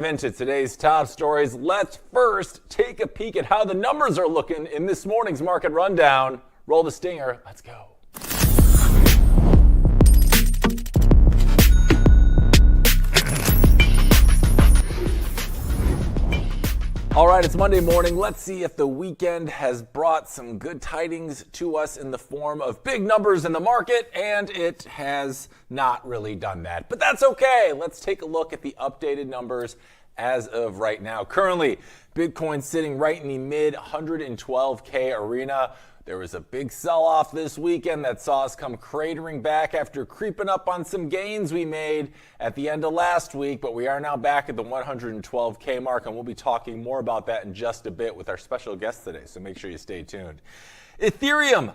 Into today's top stories, let's first take a peek at how the numbers are looking in this morning's market rundown. Roll the stinger. Let's go. All right, it's Monday morning. Let's see if the weekend has brought some good tidings to us in the form of big numbers in the market, and it has not really done that. But that's okay. Let's take a look at the updated numbers as of right now. Currently, Bitcoin sitting right in the mid 112K arena. There was a big sell-off this weekend that saw us come cratering back after creeping up on some gains we made at the end of last week, but we are now back at the 112K mark, and we'll be talking more about that in just a bit with our special guest today, so make sure you stay tuned. Ethereum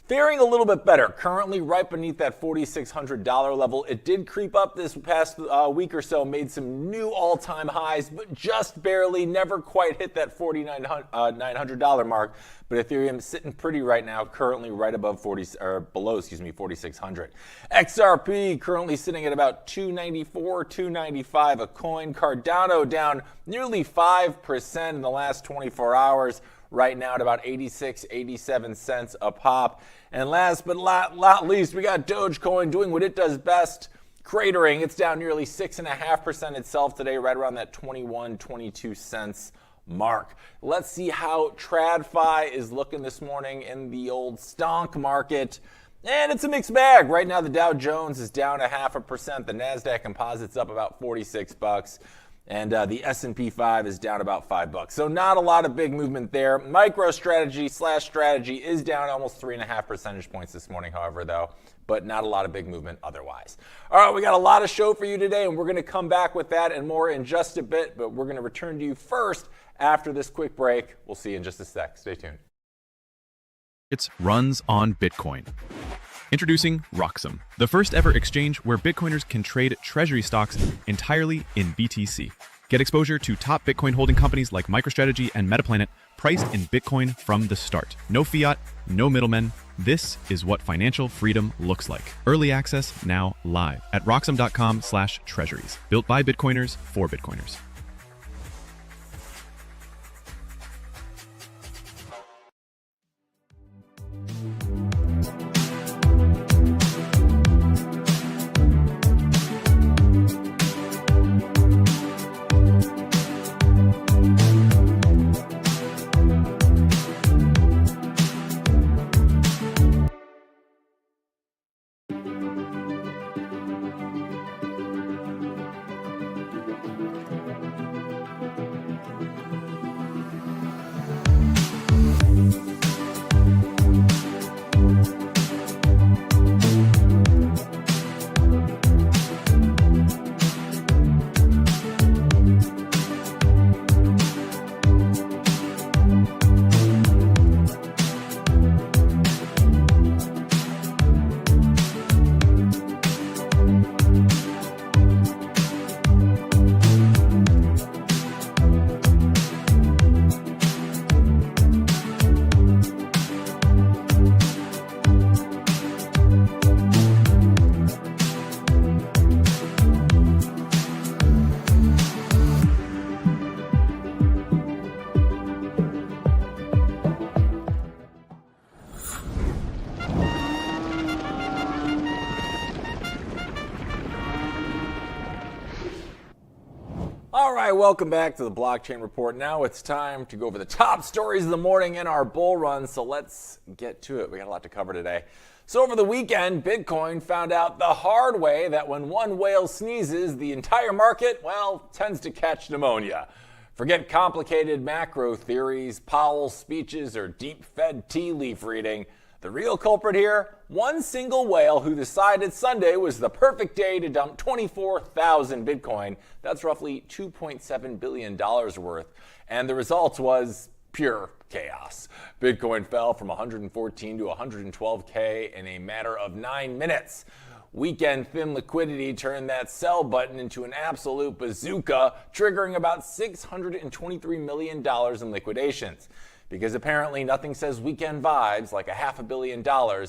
faring a little bit better, currently right beneath that $4,600 level. It did creep up this past week or so, made some new all-time highs, but just barely, never quite hit that $4,900 mark. But Ethereum sitting pretty right now, currently right above below 4,600. XRP currently sitting at about $294, $295 a coin. Cardano down nearly 5% in the last 24 hours. Right now at about 86, 87 cents a pop. And last but not least, we got Dogecoin doing what it does best, cratering. It's down nearly 6.5% itself today, right around that 21, 22 cents mark. Let's see how TradFi is looking this morning in the old stonk market. And it's a mixed bag. Right now, the Dow Jones is down 0.5%. The NASDAQ Composite's up about 46 bucks. And the S&P 5 is down about $5. So not a lot of big movement there. MicroStrategy/strategy is down almost 3.5 percentage points this morning, however, though, but not a lot of big movement otherwise. All right, we got a lot of show for you today, and we're going to come back with that and more in just a bit, but we're going to return to you first after this quick break. We'll see you in just a sec. Stay tuned. It runs on Bitcoin. Introducing Roxom, the first ever exchange where Bitcoiners can trade treasury stocks entirely in BTC. Get exposure to top Bitcoin holding companies like MicroStrategy and Metaplanet, priced in Bitcoin from the start. No fiat, no middlemen. This is what financial freedom looks like. Early access now live at roxom.com/treasuries. Built by Bitcoiners for Bitcoiners. All right, welcome back to the Blockchain Report. Now it's time to go over the top stories of the morning in our bull run, so let's get to it. We got a lot to cover today. So over the weekend, Bitcoin found out the hard way that when one whale sneezes, the entire market, well, tends to catch pneumonia. Forget complicated macro theories, Powell's speeches, or deep-fed tea leaf reading. The real culprit here, one single whale who decided Sunday was the perfect day to dump 24,000 Bitcoin. That's roughly $2.7 billion worth. And the result was pure chaos. Bitcoin fell from 114 to 112K in a matter of 9 minutes. Weekend thin liquidity turned that sell button into an absolute bazooka, triggering about $623 million in liquidations. Because apparently nothing says weekend vibes like $500 million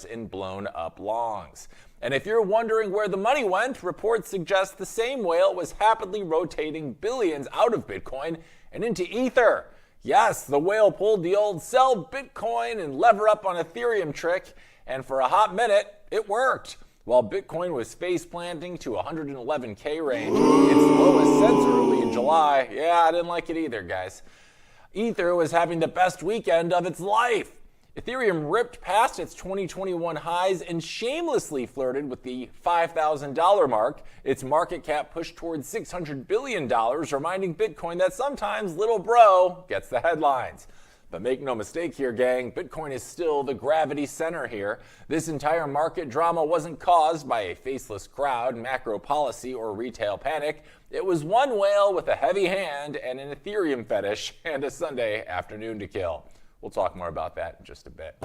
in blown up longs. And if you're wondering where the money went, reports suggest the same whale was happily rotating billions out of Bitcoin and into Ether. Yes, the whale pulled the old sell Bitcoin and lever up on Ethereum trick, and for a hot minute, it worked. While Bitcoin was face planting to 111K range, its lowest since early in July. Yeah, I didn't like it either, guys. Ether was having the best weekend of its life. Ethereum ripped past its 2021 highs and shamelessly flirted with the $5,000 mark. Its market cap pushed towards $600 billion, reminding Bitcoin that sometimes little bro gets the headlines. But make no mistake here, gang, Bitcoin is still the gravity center here. This entire market drama wasn't caused by a faceless crowd, macro policy, or retail panic. It was one whale with a heavy hand and an Ethereum fetish and a Sunday afternoon to kill. We'll talk more about that in just a bit.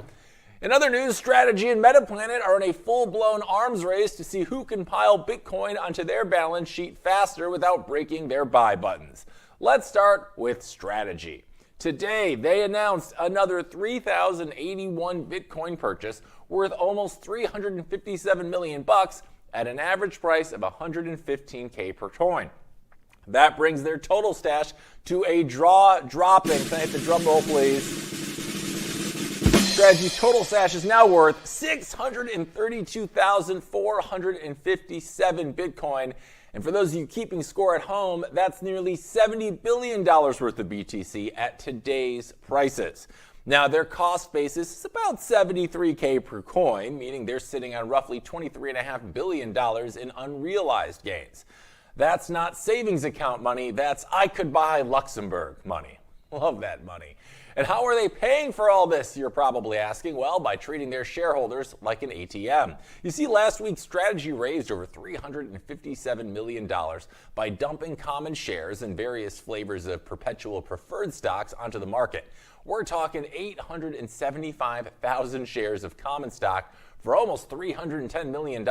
In other news, Strategy and Metaplanet are in a full-blown arms race to see who can pile Bitcoin onto their balance sheet faster without breaking their buy buttons. Let's start with Strategy. Today, they announced another 3,081 Bitcoin purchase worth almost $357 million at an average price of $115K per coin. That brings their total stash to a jaw-dropping, can I hit the drum roll, please? Strategy's total stash is now worth 632,457 Bitcoin. And for those of you keeping score at home, that's nearly $70 billion worth of BTC at today's prices. Now, their cost basis is about $73K per coin, meaning they're sitting on roughly $23.5 billion in unrealized gains. That's not savings account money, that's I could buy Luxembourg money. Love that money. And how are they paying for all this, you're probably asking? Well, by treating their shareholders like an ATM. You see, last week, Strategy raised over $357 million by dumping common shares and various flavors of perpetual preferred stocks onto the market. We're talking 875,000 shares of common stock for almost $310 million.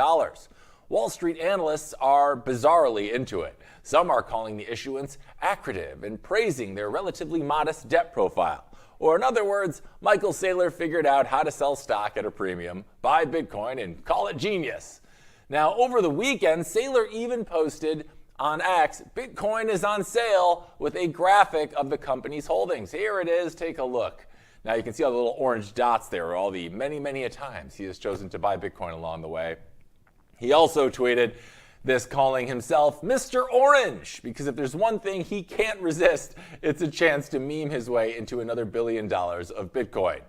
Wall Street analysts are bizarrely into it. Some are calling the issuance accretive and praising their relatively modest debt profile. Or in other words, Michael Saylor figured out how to sell stock at a premium, buy Bitcoin, and call it genius. Now, over the weekend, Saylor even posted on X, Bitcoin is on sale, with a graphic of the company's holdings. Here it is, take a look. Now you can see all the little orange dots there, all the many, many a times he has chosen to buy Bitcoin along the way. He also tweeted this, calling himself Mr. Orange, because if there's one thing he can't resist, it's a chance to meme his way into another $1 billion of Bitcoin.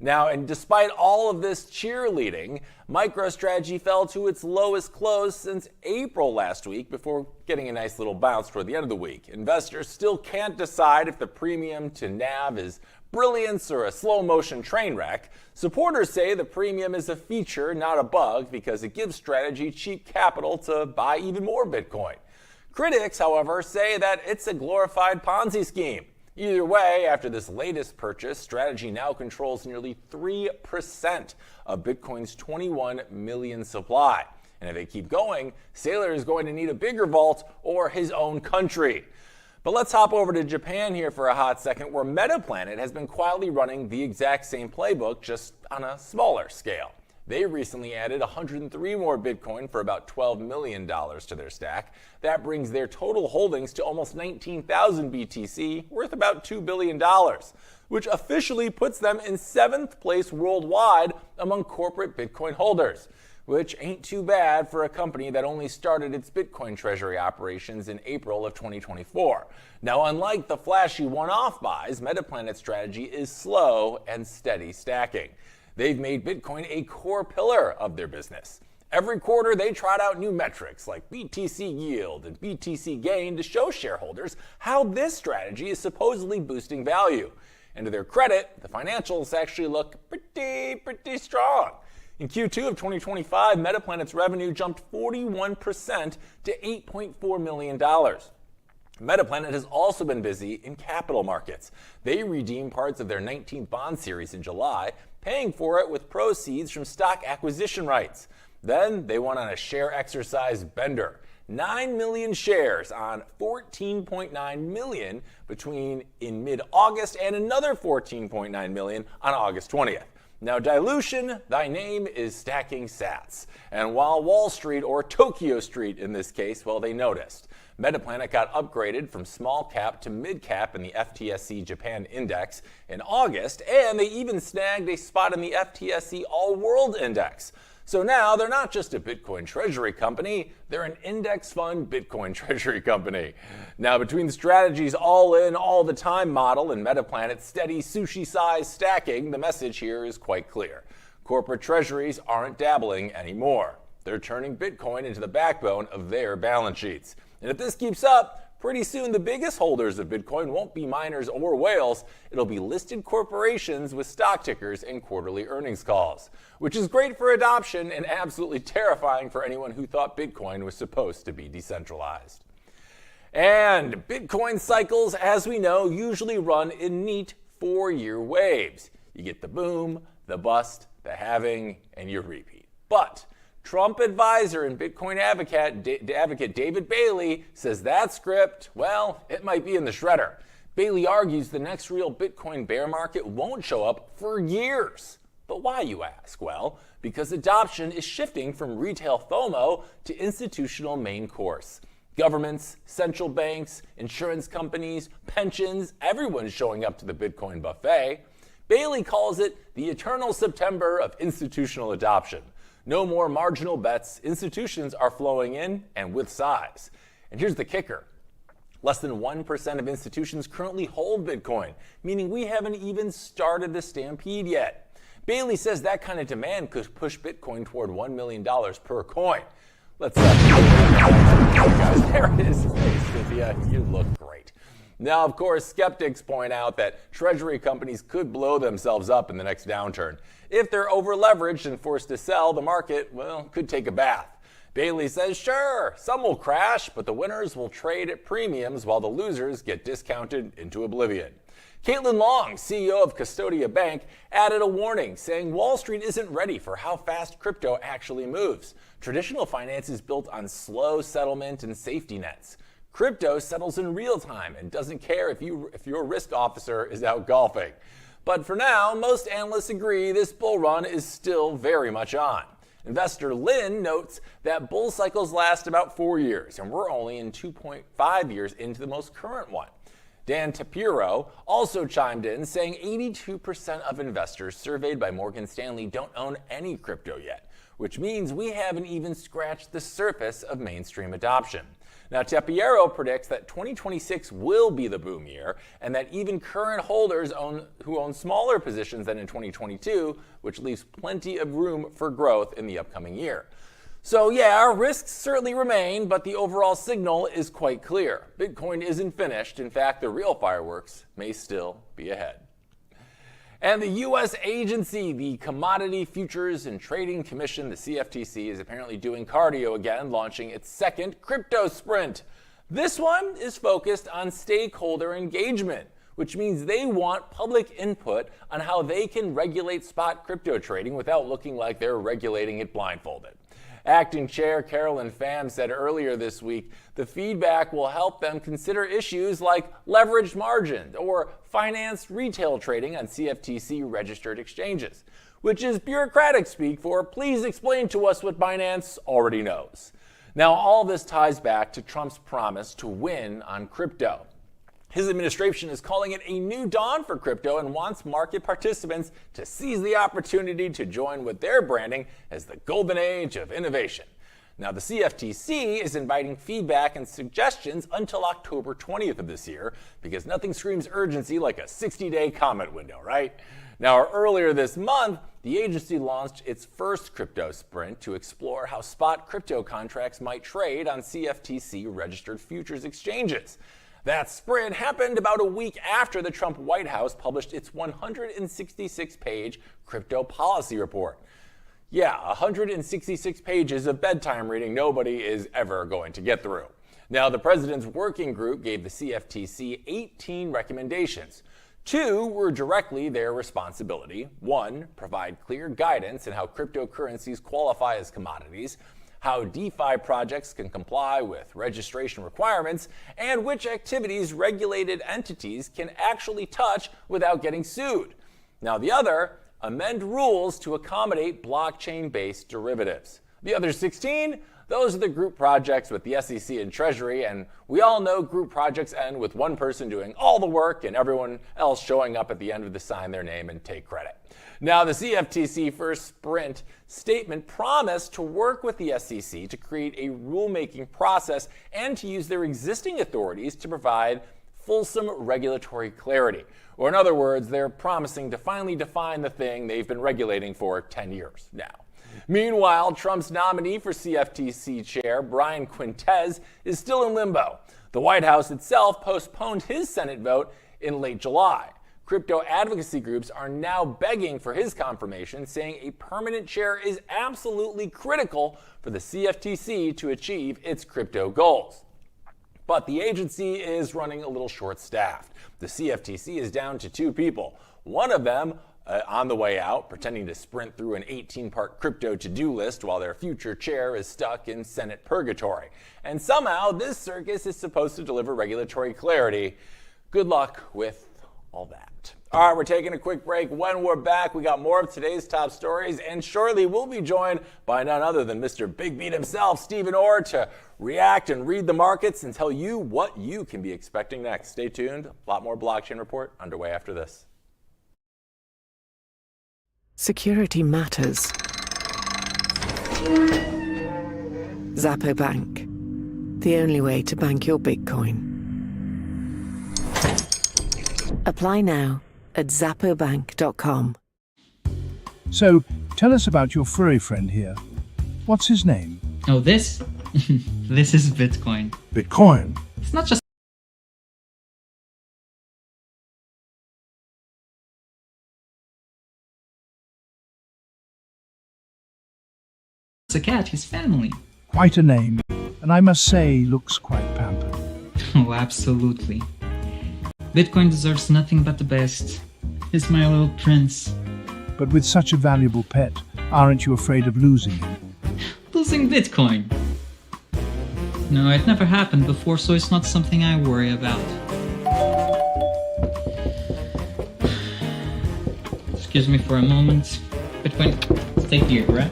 Now, and despite all of this cheerleading, MicroStrategy fell to its lowest close since April last week before getting a nice little bounce toward the end of the week. Investors still can't decide if the premium to NAV is brilliance or a slow motion train wreck. Supporters say the premium is a feature, not a bug, because it gives Strategy cheap capital to buy even more Bitcoin. Critics, however, say that it's a glorified Ponzi scheme. Either way, after this latest purchase, Strategy now controls nearly 3% of Bitcoin's 21 million supply. And if they keep going, Saylor is going to need a bigger vault or his own country. But let's hop over to Japan here for a hot second, where Metaplanet has been quietly running the exact same playbook, just on a smaller scale. They recently added 103 more Bitcoin for about $12 million to their stack. That brings their total holdings to almost 19,000 BTC, worth about $2 billion, which officially puts them in 7th place worldwide among corporate Bitcoin holders, which ain't too bad for a company that only started its Bitcoin treasury operations in April of 2024. Now, unlike the flashy one-off buys, Metaplanet's strategy is slow and steady stacking. They've made Bitcoin a core pillar of their business. Every quarter, they trot out new metrics like BTC yield and BTC gain to show shareholders how this strategy is supposedly boosting value. And to their credit, the financials actually look pretty strong. In Q2 of 2025, Metaplanet's revenue jumped 41% to $8.4 million. Metaplanet has also been busy in capital markets. They redeemed parts of their 19th bond series in July, paying for it with proceeds from stock acquisition rights. Then they went on a share exercise bender. 9 million shares on 14.9 million between in mid-August and another 14.9 million on August 20th. Now, dilution, thy name is stacking sats. And while Wall Street, or Tokyo Street in this case, well, they noticed. Metaplanet got upgraded from small cap to mid cap in the FTSE Japan Index in August, and they even snagged a spot in the FTSE All World Index. So now they're not just a Bitcoin treasury company, they're an index fund Bitcoin treasury company. Now, between the strategy's all-in, all-the-time model and Metaplanet's steady sushi-size stacking, the message here is quite clear. Corporate treasuries aren't dabbling anymore. They're turning Bitcoin into the backbone of their balance sheets. And if this keeps up, pretty soon the biggest holders of Bitcoin won't be miners or whales. It'll be listed corporations with stock tickers and quarterly earnings calls, which is great for adoption and absolutely terrifying for anyone who thought Bitcoin was supposed to be decentralized. And Bitcoin cycles, as we know, usually run in neat 4-year waves. You get the boom, the bust, the halving, and you repeat. But Trump advisor and Bitcoin advocate David Bailey says that script, well, it might be in the shredder. Bailey argues the next real Bitcoin bear market won't show up for years. But why, you ask? Well, because adoption is shifting from retail FOMO to institutional main course. Governments, central banks, insurance companies, pensions, everyone's showing up to the Bitcoin buffet. Bailey calls it the eternal September of institutional adoption. No more marginal bets. Institutions are flowing in and with size. And here's the kicker. Less than 1% of institutions currently hold Bitcoin, meaning we haven't even started the stampede yet. Bailey says that kind of demand could push Bitcoin toward $1 million per coin. Let's guys, there it is. Hey, Cynthia, you look great. Now, of course, skeptics point out that treasury companies could blow themselves up in the next downturn. If they're over-leveraged and forced to sell, the market, well, could take a bath. Bailey says, sure, some will crash, but the winners will trade at premiums while the losers get discounted into oblivion. Caitlin Long, CEO of Custodia Bank, added a warning saying Wall Street isn't ready for how fast crypto actually moves. Traditional finance is built on slow settlement and safety nets. Crypto settles in real time and doesn't care if your risk officer is out golfing. But for now, most analysts agree this bull run is still very much on. Investor Lynn notes that bull cycles last about 4 years, and we're only in 2.5 years into the most current one. Dan Tapiro also chimed in, saying 82% of investors surveyed by Morgan Stanley don't own any crypto yet, which means we haven't even scratched the surface of mainstream adoption. Now, Tapiro predicts that 2026 will be the boom year, and that even current holders who own smaller positions than in 2022, which leaves plenty of room for growth in the upcoming year. So yeah, our risks certainly remain, but the overall signal is quite clear. Bitcoin isn't finished. In fact, the real fireworks may still be ahead. And the U.S. agency, the Commodity Futures and Trading Commission, the CFTC, is apparently doing cardio again, launching its second crypto sprint. This one is focused on stakeholder engagement, which means they want public input on how they can regulate spot crypto trading without looking like they're regulating it blindfolded. Acting Chair Carolyn Pham said earlier this week the feedback will help them consider issues like leveraged margins or financed retail trading on CFTC-registered exchanges, which is bureaucratic speak for please explain to us what Binance already knows. Now, all this ties back to Trump's promise to win on crypto. His administration is calling it a new dawn for crypto and wants market participants to seize the opportunity to join what they're branding as the golden age of innovation. Now, the CFTC is inviting feedback and suggestions until October 20th of this year because nothing screams urgency like a 60-day comment window, right? Now, earlier this month, the agency launched its first crypto sprint to explore how spot crypto contracts might trade on CFTC-registered futures exchanges. That sprint happened about a week after the Trump White House published its 166-page crypto policy report. Yeah, 166 pages of bedtime reading nobody is ever going to get through. Now, the president's working group gave the CFTC 18 recommendations. 2 were directly their responsibility. 1, provide clear guidance on how cryptocurrencies qualify as commodities, how DeFi projects can comply with registration requirements, and which activities regulated entities can actually touch without getting sued. Now, the other, amend rules to accommodate blockchain-based derivatives. The other 16, those are the group projects with the SEC and Treasury, and we all know group projects end with one person doing all the work and everyone else showing up at the end to sign their name and take credit. Now, the CFTC first sprint statement promised to work with the SEC to create a rulemaking process and to use their existing authorities to provide fulsome regulatory clarity. Or in other words, they're promising to finally define the thing they've been regulating for 10 years now. Meanwhile, Trump's nominee for CFTC chair, Brian Quintez, is still in limbo. The White House itself postponed his Senate vote in late July. Crypto advocacy groups are now begging for his confirmation, saying a permanent chair is absolutely critical for the CFTC to achieve its crypto goals. But the agency is running a little short-staffed. The CFTC is down to 2 people. One of them on the way out, pretending to sprint through an 18-part crypto to-do list while their future chair is stuck in Senate purgatory. And somehow this circus is supposed to deliver regulatory clarity. Good luck with all that. All right, we're taking a quick break. When we're back, we got more of today's top stories, and shortly we'll be joined by none other than Mr. Big Beat himself, Stephen Orr, to react and read the markets and tell you what you can be expecting next. Stay tuned. A lot more Blockchain Report underway after this. Security matters. Zappo Bank. The only way to bank your Bitcoin. Apply now at zappobank.com. So, tell us about your furry friend here. What's his name? Oh, this? This is Bitcoin. Bitcoin. It's not just a cat, his family. Quite a name, and I must say, looks quite pampered. Oh, absolutely. Bitcoin deserves nothing but the best. He's my little prince. But with such a valuable pet, aren't you afraid of losing him? Losing Bitcoin? No, it never happened before, so it's not something I worry about. Excuse me for a moment. Bitcoin, stay here, right?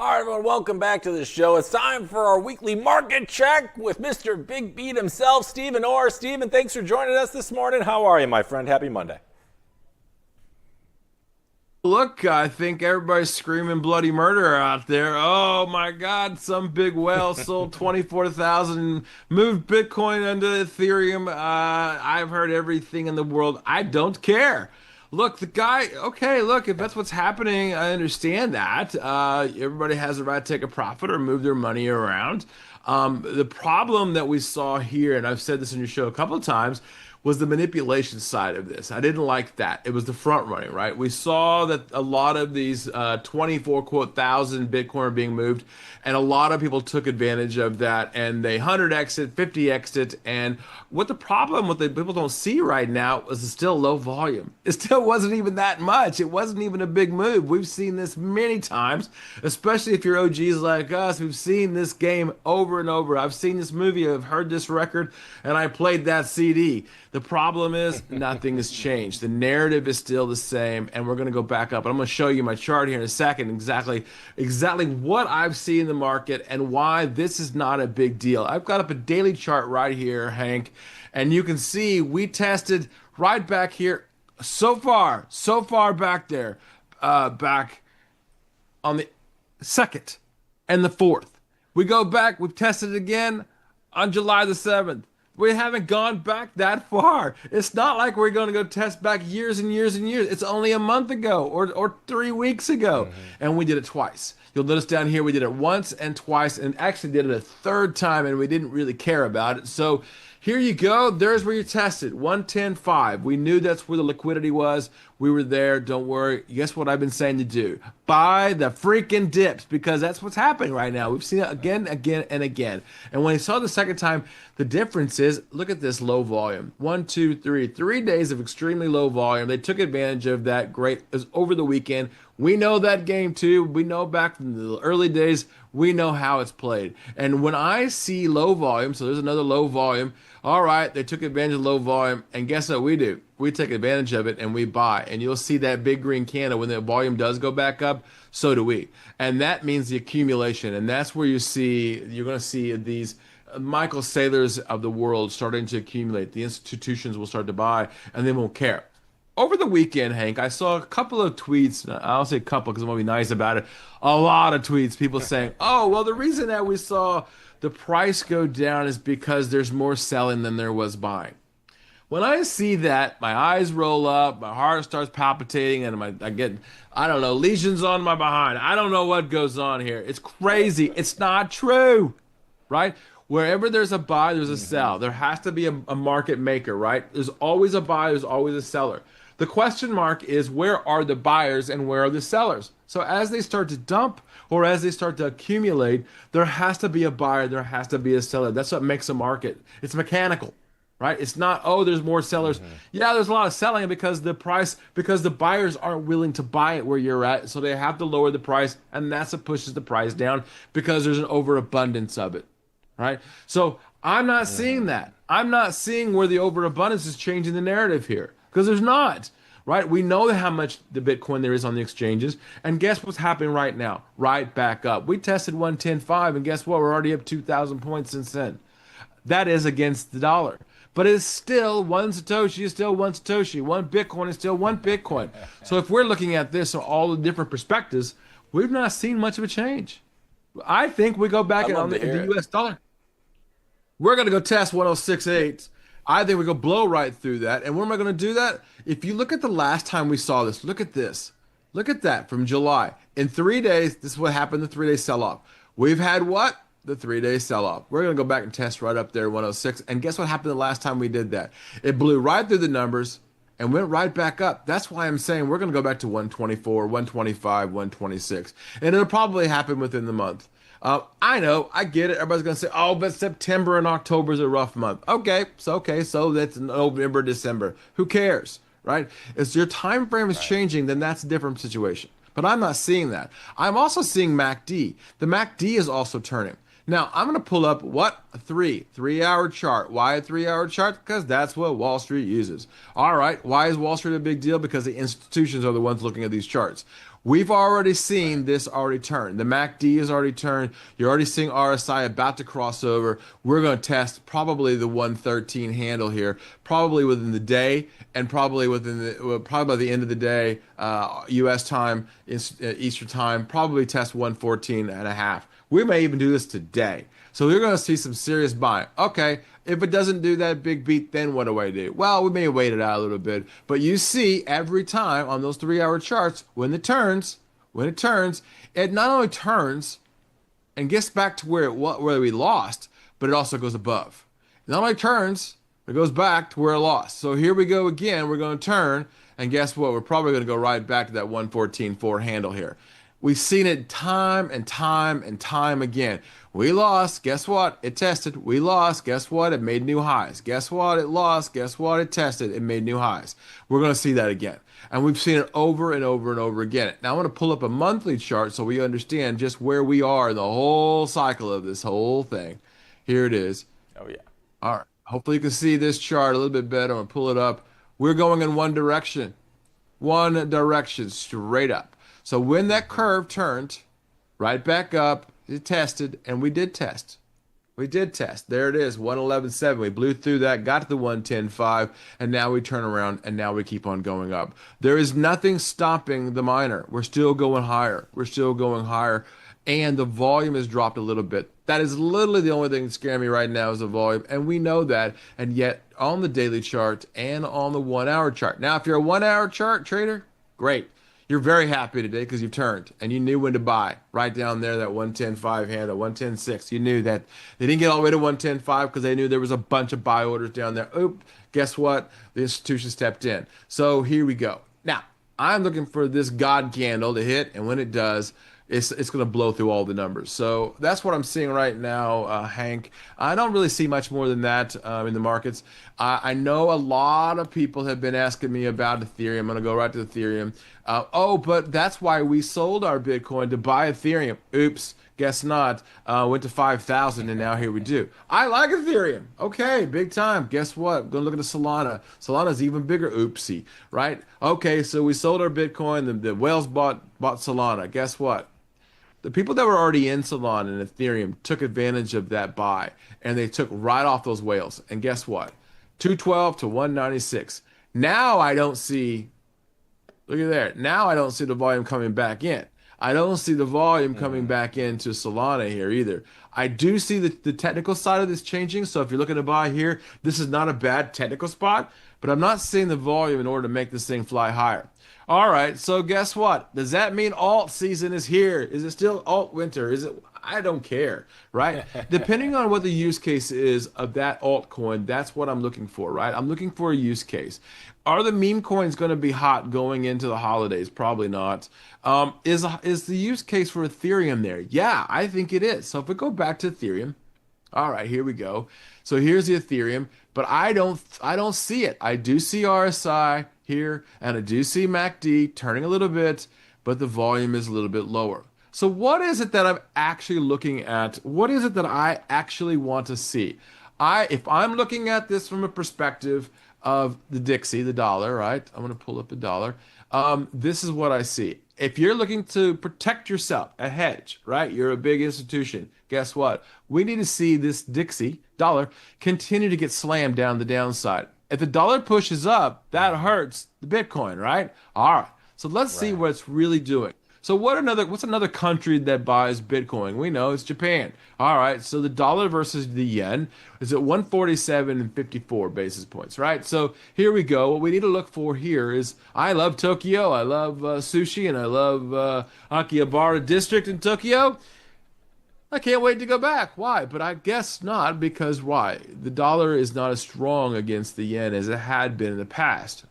All right, everyone, welcome back to the show. It's time for our weekly market check with Mr. Big Beat himself, Stephen Orr. Stephen, thanks for joining us this morning. How are you, my friend? Happy Monday. Look, I think everybody's screaming bloody murder out there. Oh my God, some big whale sold 24,000, moved Bitcoin into Ethereum. I've heard everything in the world. I don't care. Look, the guy, okay, look, if that's what's happening, I understand that. Everybody has the right to take a profit or move their money around. The problem that we saw here, and I've said this in your show a couple of times, was the manipulation side of this. I didn't like that. It was the front running, right? We saw that a lot of these 24,000 Bitcoin are being moved, and a lot of people took advantage of that, and they 100x it, 50x it, and what the problem, what the people don't see right now is it's still low volume. It still wasn't even that much. It wasn't even a big move. We've seen this many times, especially if you're OGs like us. We've seen this game over and over. I've seen this movie, I've heard this record, and I played that CD. The problem is nothing has changed. The narrative is still the same, and we're going to go back up. And I'm going to show you my chart here in a second, exactly what I've seen in the market and why this is not a big deal. I've got up a daily chart right here, Hank, and you can see we tested right back here so far back there, back on the 2nd and the 4th. We go back, we've tested again on July the 7th. We haven't gone back that far. It's not like we're going to go test back years and years and years. It's only a month ago or 3 weeks ago. And we did it twice. You'll notice down here we did it once and twice and actually did it a third time and we didn't really care about it. So here you go. There's where you tested. 110.5. We knew that's where the liquidity was. We were there. Don't worry. Guess what I've been saying to do? Buy the freaking dips because that's what's happening right now. We've seen it again, and again. And when I saw the second time, the difference is, look at this low volume. 1, 2, 3. 3 days of extremely low volume. They took advantage of that. Great. It was over the weekend. We know that game too. We know back from the early days, we know how it's played. And when I see low volume, so there's another low volume, all right, they took advantage of low volume, and guess what we do? We take advantage of it and we buy. And you'll see that big green candle when the volume does go back up, so do we. And that means the accumulation. And that's where you're going to see these Michael Saylors of the world starting to accumulate. The institutions will start to buy, and they won't care. Over the weekend, Hank, I saw a couple of tweets. I'll say a couple because I'm going to be nice about it. A lot of tweets, people saying, oh, well, the reason that we saw the price go down is because there's more selling than there was buying. When I see that, my eyes roll up, my heart starts palpitating, and I get, I don't know, lesions on my behind. I don't know what goes on here. It's crazy. It's not true, right? Wherever there's a buy, there's a sell. There has to be a market maker, right? There's always a buy, there's always a seller. The question mark is, where are the buyers and where are the sellers? So as they start to dump or as they start to accumulate, there has to be a buyer, there has to be a seller. That's what makes a market. It's mechanical, right? It's not, oh, there's more sellers. Yeah, there's a lot of selling because the buyers aren't willing to buy it where you're at, so they have to lower the price, and that's what pushes the price down because there's an overabundance of it, right? So I'm not seeing that. I'm not seeing where the overabundance is changing the narrative here. Because there's not, right? We know how much the Bitcoin there is on the exchanges. And guess what's happening right now? Right back up. We tested 110.5, and guess what? We're already up 2,000 points since then. That is against the dollar. But it's still one Satoshi is still one Satoshi. One Bitcoin is still one Bitcoin. So if we're looking at this from all the different perspectives, we've not seen much of a change. I think we go back on the US dollar. We're going to go test 106.8. I think we go blow right through that. And where am I going to do that? If you look at the last time we saw this, look at this. Look at that from July. In 3 days, this is what happened, the 3-day sell-off. We've had what? The 3-day sell-off. We're going to go back and test right up there, 106. And guess what happened the last time we did that? It blew right through the numbers and went right back up. That's why I'm saying we're going to go back to 124, 125, 126. And it'll probably happen within the month. I know, I get it. Everybody's going to say, oh, but September and October is a rough month. Okay, so that's November, December. Who cares, right? If your time frame is changing, then that's a different situation. But I'm not seeing that. I'm also seeing MACD. The MACD is also turning. Now, I'm going to pull up what? a 3-hour chart. Why a 3-hour chart? Because that's what Wall Street uses. All right, why is Wall Street a big deal? Because the institutions are the ones looking at these charts. We've already seen this already turn. The MACD has already turned. You're already seeing RSI about to cross over. We're going to test probably the 113 handle here, probably within the day, and probably by the end of the day, U.S. time, Eastern time, probably test 114.5. We may even do this today. So we're going to see some serious buying. Okay, if it doesn't do that big beat, then what do I do? Well, we may wait it out a little bit. But you see every time on those 3-hour charts, when it turns, it not only turns and gets back to where we lost, but it also goes above. It not only turns, it goes back to where it lost. So here we go again. We're going to turn, and guess what? We're probably going to go right back to that 114.4 handle here. We've seen it time and time and time again. We lost. Guess what? It tested. We lost. Guess what? It made new highs. Guess what? It lost. Guess what? It tested. It made new highs. We're going to see that again. And we've seen it over and over and over again. Now I want to pull up a monthly chart so we understand just where we are in the whole cycle of this whole thing. Here it is. Oh, yeah. All right. Hopefully you can see this chart a little bit better. I'm going to pull it up. We're going in one direction. One direction, straight up. So when that curve turned right back up, it tested, and we did test. We did test. There it is, 111.7. We blew through that, got to the 110.5, and now we turn around, and now we keep on going up. There is nothing stopping the miner. We're still going higher. We're still going higher, and the volume has dropped a little bit. That is literally the only thing that's scaring me right now is the volume, and we know that, and yet on the daily chart and on the 1-hour chart. Now, if you're a 1-hour chart trader, great. You're very happy today because you've turned and you knew when to buy. Right down there, that 110.5 handle, 110.6. You knew that they didn't get all the way to 110.5 because they knew there was a bunch of buy orders down there. Oop, guess what? The institution stepped in. So here we go. Now, I'm looking for this God candle to hit, and when it does, it's going to blow through all the numbers. So that's what I'm seeing right now, Hank. I don't really see much more than that in the markets. I know a lot of people have been asking me about Ethereum. I'm going to go right to Ethereum. But that's why we sold our Bitcoin to buy Ethereum. Oops, guess not. Went to 5,000, and now here we do. I like Ethereum. Okay, big time. Guess what? Going to look at the Solana. Solana's even bigger. Oopsie, right? Okay, so we sold our Bitcoin. The whales bought Solana. Guess what? The people that were already in Solana and Ethereum took advantage of that buy, and they took right off those whales. And guess what? 212 to 196. Now I don't see, look at there. Now I don't see the volume coming back in. I don't see the volume coming back into Solana here either. I do see the technical side of this changing. So if you're looking to buy here, this is not a bad technical spot, but I'm not seeing the volume in order to make this thing fly higher. All right, so guess what? Does that mean alt season is here? Is it still alt winter? Is it? I don't care, right? Depending on what the use case is of that altcoin, that's what I'm looking for, right? I'm looking for a use case. Are the meme coins going to be hot going into the holidays? Probably not. Is the use case for Ethereum there? Yeah, I think it is. So if we go back to Ethereum, all right, here we go. So here's the Ethereum, but I don't see it. I do see RSI here, and I do see MACD turning a little bit, but the volume is a little bit lower. So what is it that I'm actually looking at? What is it that I actually want to see? If I'm looking at this from a perspective of the Dixie, the dollar, right? I'm going to pull up the dollar. This is what I see. If you're looking to protect yourself, a hedge, right? You're a big institution. Guess what? We need to see this Dixie dollar continue to get slammed down the downside. If the dollar pushes up, that hurts the Bitcoin, right? All right. So let's see what it's really doing. So what's another country that buys Bitcoin? We know it's Japan. All right. So the dollar versus the yen is at 147 and 54 basis points, right? So here we go. What we need to look for here is I love Tokyo. I love sushi, and I love Akihabara district in Tokyo. I can't wait to go back. Why? But I guess not, because why? The dollar is not as strong against the yen as it had been in the past.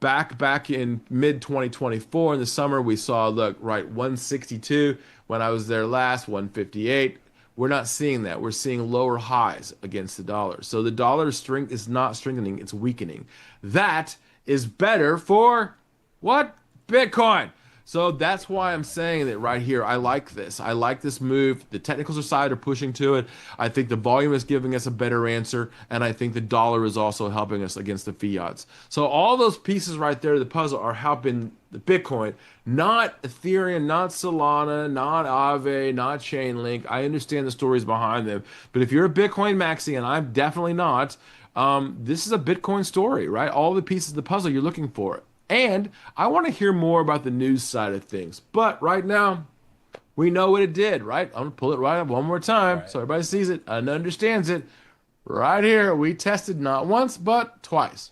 Back in mid-2024 in the summer, we saw, look, right, 162. When I was there last, 158. We're not seeing that. We're seeing lower highs against the dollar. So the dollar's strength is not strengthening, it's weakening. That is better for what? Bitcoin. So that's why I'm saying that right here. I like this. I like this move. The technical side are pushing to it. I think the volume is giving us a better answer, and I think the dollar is also helping us against the fiats. So all those pieces right there, the puzzle, are helping the Bitcoin, not Ethereum, not Solana, not Aave, not Chainlink. I understand the stories behind them, but if you're a Bitcoin maxi, and I'm definitely not, this is a Bitcoin story, right? All the pieces of the puzzle you're looking for. And I want to hear more about the news side of things. But right now, we know what it did, right? I'm going to pull it right up one more time so everybody sees it and understands it. Right here, we tested not once, but twice.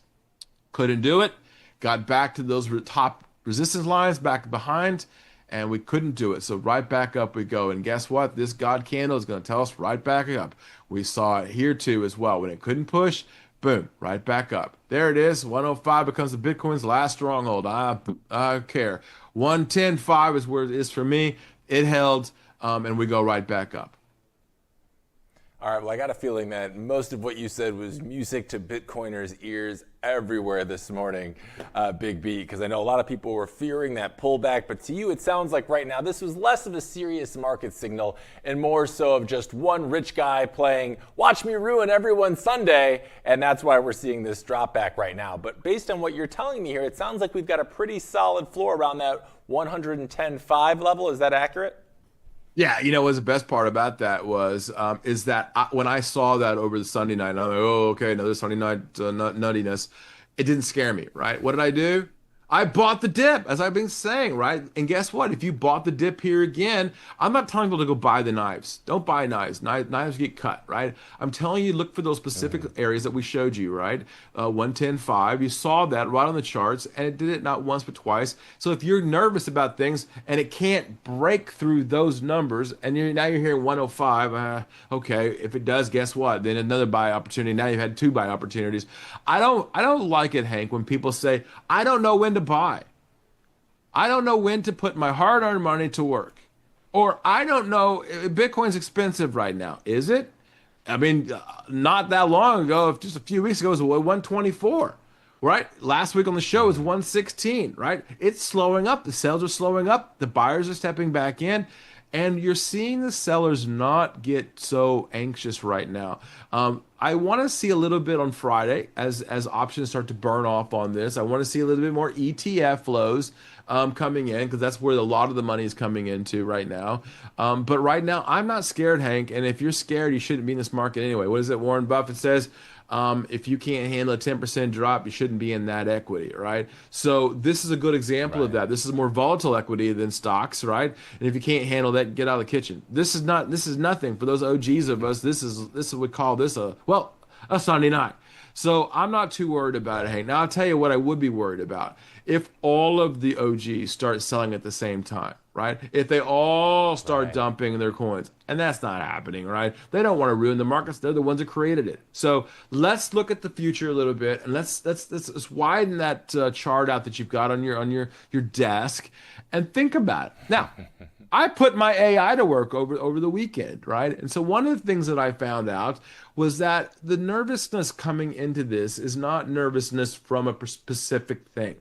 Couldn't do it. Got back to those top resistance lines back behind, and we couldn't do it. So right back up we go. And guess what? This God candle is going to tell us right back up. We saw it here too as well. When it couldn't push, boom, right back up. There it is. 105 becomes the Bitcoin's last stronghold. I don't care. 110.5 is where it is for me. It held, and we go right back up. All right, well, I got a feeling that most of what you said was music to Bitcoiners' ears everywhere this morning, Big B, because I know a lot of people were fearing that pullback, but to you, it sounds like right now this was less of a serious market signal and more so of just one rich guy playing Watch Me Ruin Everyone's Sunday, and that's why we're seeing this drop back right now. But based on what you're telling me here, it sounds like we've got a pretty solid floor around that 110.5 level. Is that accurate? Yeah, what's the best part about that was is that when I saw that over the Sunday night, I'm like, oh, okay, another Sunday night nuttiness. It didn't scare me, right? What did I do? I bought the dip, as I've been saying, right? And guess what? If you bought the dip here again, I'm not telling people to go buy the knives. Don't buy knives. Knives get cut, right? I'm telling you, look for those specific areas that we showed you, right? 110.5. You saw that right on the charts, and it did it not once but twice. So if you're nervous about things and it can't break through those numbers, and now you're hearing 105, okay. If it does, guess what? Then another buy opportunity. Now you've had two buy opportunities. I don't like it, Hank, when people say, I don't know when to buy. I don't know when to put my hard-earned money to work. Or I don't know, Bitcoin's expensive right now. Is it? I mean, not that long ago, just a few weeks ago, it was 124, right? Last week on the show it was 116, right? It's slowing up. The sales are slowing up. The buyers are stepping back in. And you're seeing the sellers not get so anxious right now. I want to see a little bit on Friday as options start to burn off on this. I want to see a little bit more ETF flows coming in, because that's where a lot of the money is coming into right now. But right now, I'm not scared, Hank. And if you're scared, you shouldn't be in this market anyway. What is it Warren Buffett says? If you can't handle a 10% drop, you shouldn't be in that equity, right? So this is a good example of that. This is more volatile equity than stocks, right? And if you can't handle that, get out of the kitchen. This is nothing for those OGs of us. This is we call this a Sunday night. So I'm not too worried about it, Hank. Now I'll tell you what I would be worried about. If all of the OGs start selling at the same time, right? If they all start dumping their coins, and that's not happening, right? They don't want to ruin the markets. They're the ones that created it. So let's look at the future a little bit, and let's widen that chart out that you've got on your desk, and think about it. Now, I put my AI to work over the weekend, right? And so one of the things that I found out was that the nervousness coming into this is not nervousness from a specific thing.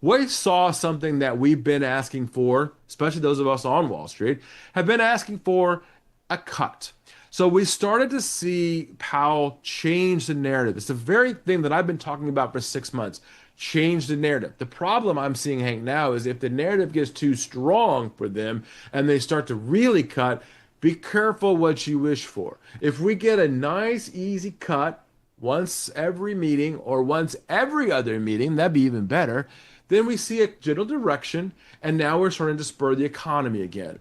We saw something that we've been asking for, especially those of us on Wall Street, have been asking for a cut. So we started to see Powell change the narrative. It's the very thing that I've been talking about for 6 months. Change the narrative. The problem I'm seeing, Hank, now is if the narrative gets too strong for them and they start to really cut, be careful what you wish for. If we get a nice, easy cut once every meeting or once every other meeting, that'd be even better. Then we see a general direction, and now we're starting to spur the economy again.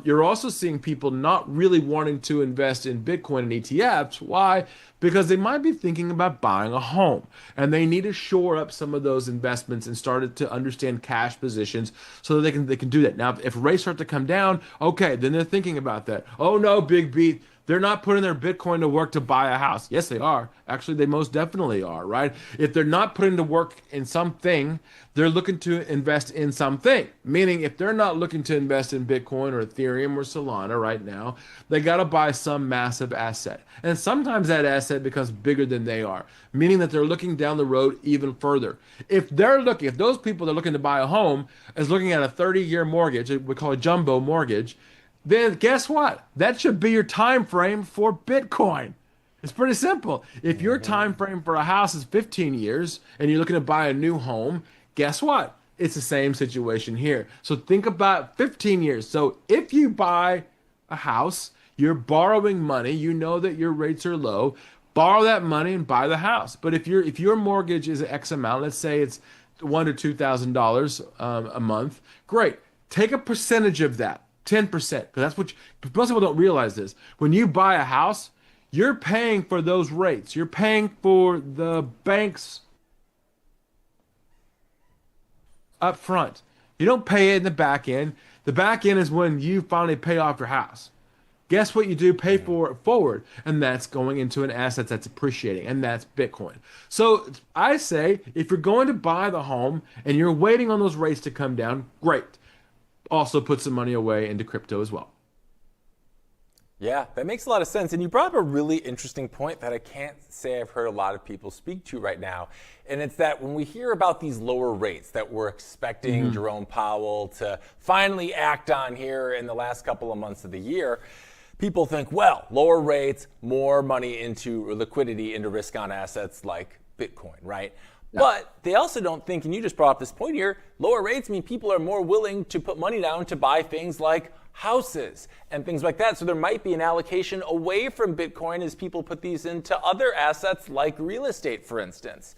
You're also seeing people not really wanting to invest in Bitcoin and ETFs. Why? Because they might be thinking about buying a home, and they need to shore up some of those investments and start to understand cash positions so that they can do that. Now, if rates start to come down, okay, then they're thinking about that. Oh no, Big B, They're not putting their Bitcoin to work to buy a house. Yes, they are. Actually, they most definitely are, right? If they're not putting to work in something, they're looking to invest in something. Meaning, if they're not looking to invest in Bitcoin or Ethereum or Solana right now, they got to buy some massive asset. And sometimes that asset becomes bigger than they are, meaning that they're looking down the road even further. If those people that are looking to buy a home is looking at a 30-year mortgage, we call a jumbo mortgage, then guess what? That should be your time frame for Bitcoin. It's pretty simple. If your time frame for a house is 15 years and you're looking to buy a new home, guess what? It's the same situation here. So think about 15 years. So if you buy a house, you're borrowing money, you know that your rates are low, borrow that money and buy the house. But if your mortgage is X amount, let's say it's $1,000 to $2,000 a month, great. Take a percentage of that. 10%, because that's what most people don't realize this. When you buy a house, you're paying for those rates. You're paying for the banks up front. You don't pay it in the back end. The back end is when you finally pay off your house. Guess what you do? Pay for it forward, and that's going into an asset that's appreciating, and that's Bitcoin. So I say, if you're going to buy the home and you're waiting on those rates to come down, great. Also put some money away into crypto as well. Yeah, that makes a lot of sense. And you brought up a really interesting point that I can't say I've heard a lot of people speak to right now. And it's that when we hear about these lower rates that we're expecting Jerome Powell to finally act on here in the last couple of months of the year, people think, well, lower rates, more money into liquidity into risk on assets like Bitcoin, right? But they also don't think, and you just brought up this point here, lower rates mean people are more willing to put money down to buy things like houses and things like that. So there might be an allocation away from Bitcoin as people put these into other assets like real estate, for instance.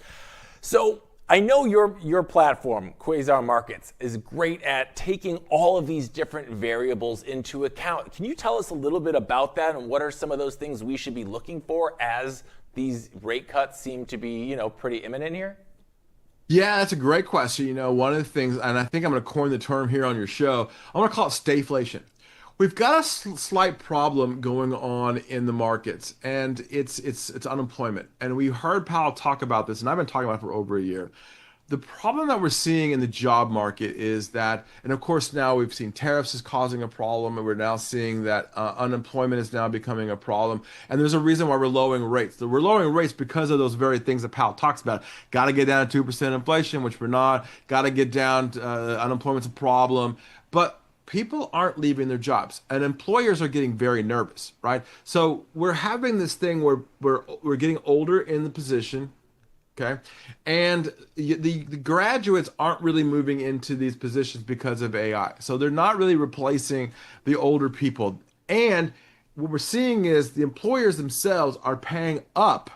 So I know your platform, Quasar Markets, is great at taking all of these different variables into account. Can you tell us a little bit about that and what are some of those things we should be looking for as these rate cuts seem to be, pretty imminent here? Yeah, that's a great question. One of the things, and I think I'm going to coin the term here on your show, I'm going to call it stayflation. We've got a slight problem going on in the markets, and it's unemployment. And we heard Powell talk about this, and I've been talking about it for over a year. The problem that we're seeing in the job market is that, and of course now we've seen tariffs is causing a problem, and we're now seeing that unemployment is now becoming a problem. And there's a reason why we're lowering rates. So we're lowering rates because of those very things that Powell talks about. Got to get down to 2% inflation, which we're not. Got to get down to unemployment's a problem. But people aren't leaving their jobs, and employers are getting very nervous, right? So we're having this thing where we're getting older in the position. Okay. And the graduates aren't really moving into these positions because of AI. So they're not really replacing the older people. And what we're seeing is the employers themselves are paying up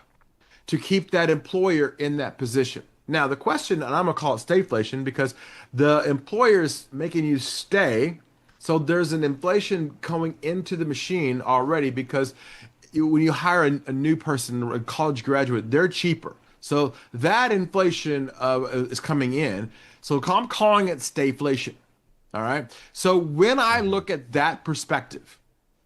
to keep that employer in that position. Now, the question, and I'm going to call it stayflation because the employer's making you stay. So there's an inflation coming into the machine already because when you hire a new person, a college graduate, they're cheaper. So that inflation is coming in. So I'm calling it stayflation. All right. So when I look at that perspective,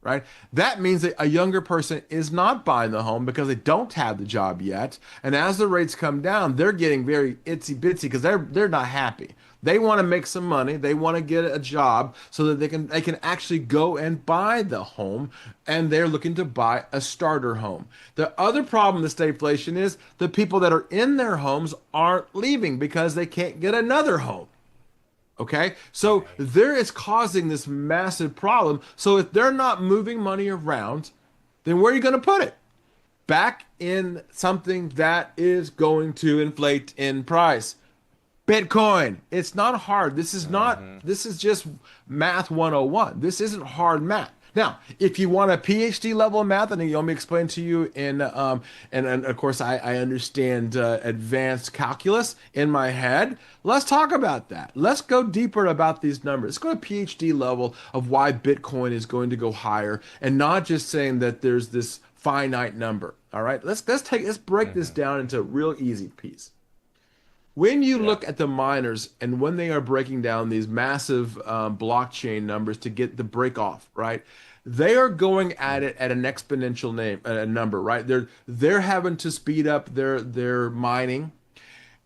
right, that means that a younger person is not buying the home because they don't have the job yet. And as the rates come down, they're getting very itsy bitsy because they're not happy. They want to make some money. They want to get a job so that they can actually go and buy the home, and they're looking to buy a starter home. The other problem with stayflation is the people that are in their homes aren't leaving because they can't get another home. Okay, so there is causing this massive problem. So if they're not moving money around, then where are you going to put it? Back in something that is going to inflate in price. Bitcoin. It's not hard. This is just math 101. This isn't hard math. Now, if you want a PhD level of math, and you want me to explain to you and of course I understand advanced calculus in my head, let's talk about that. Let's go deeper about these numbers. Let's go to PhD level of why Bitcoin is going to go higher and not just saying that there's this finite number. All right, let's break this down into a real easy piece. When you look at the miners and when they are breaking down these massive blockchain numbers to get the break off, right? They are going at it at an exponential number, right? They're having to speed up their mining.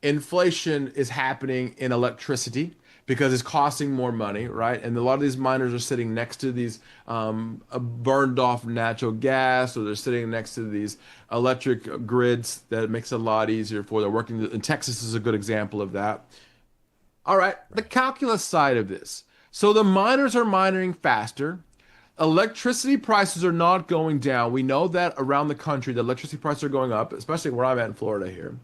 Inflation is happening in electricity because it's costing more money, right? And a lot of these miners are sitting next to these burned off natural gas, or they're sitting next to these electric grids that makes it a lot easier for them working. And Texas is a good example of that. All right, the calculus side of this. So the miners are mining faster. Electricity prices are not going down. We know that around the country, the electricity prices are going up, especially where I'm at in Florida here.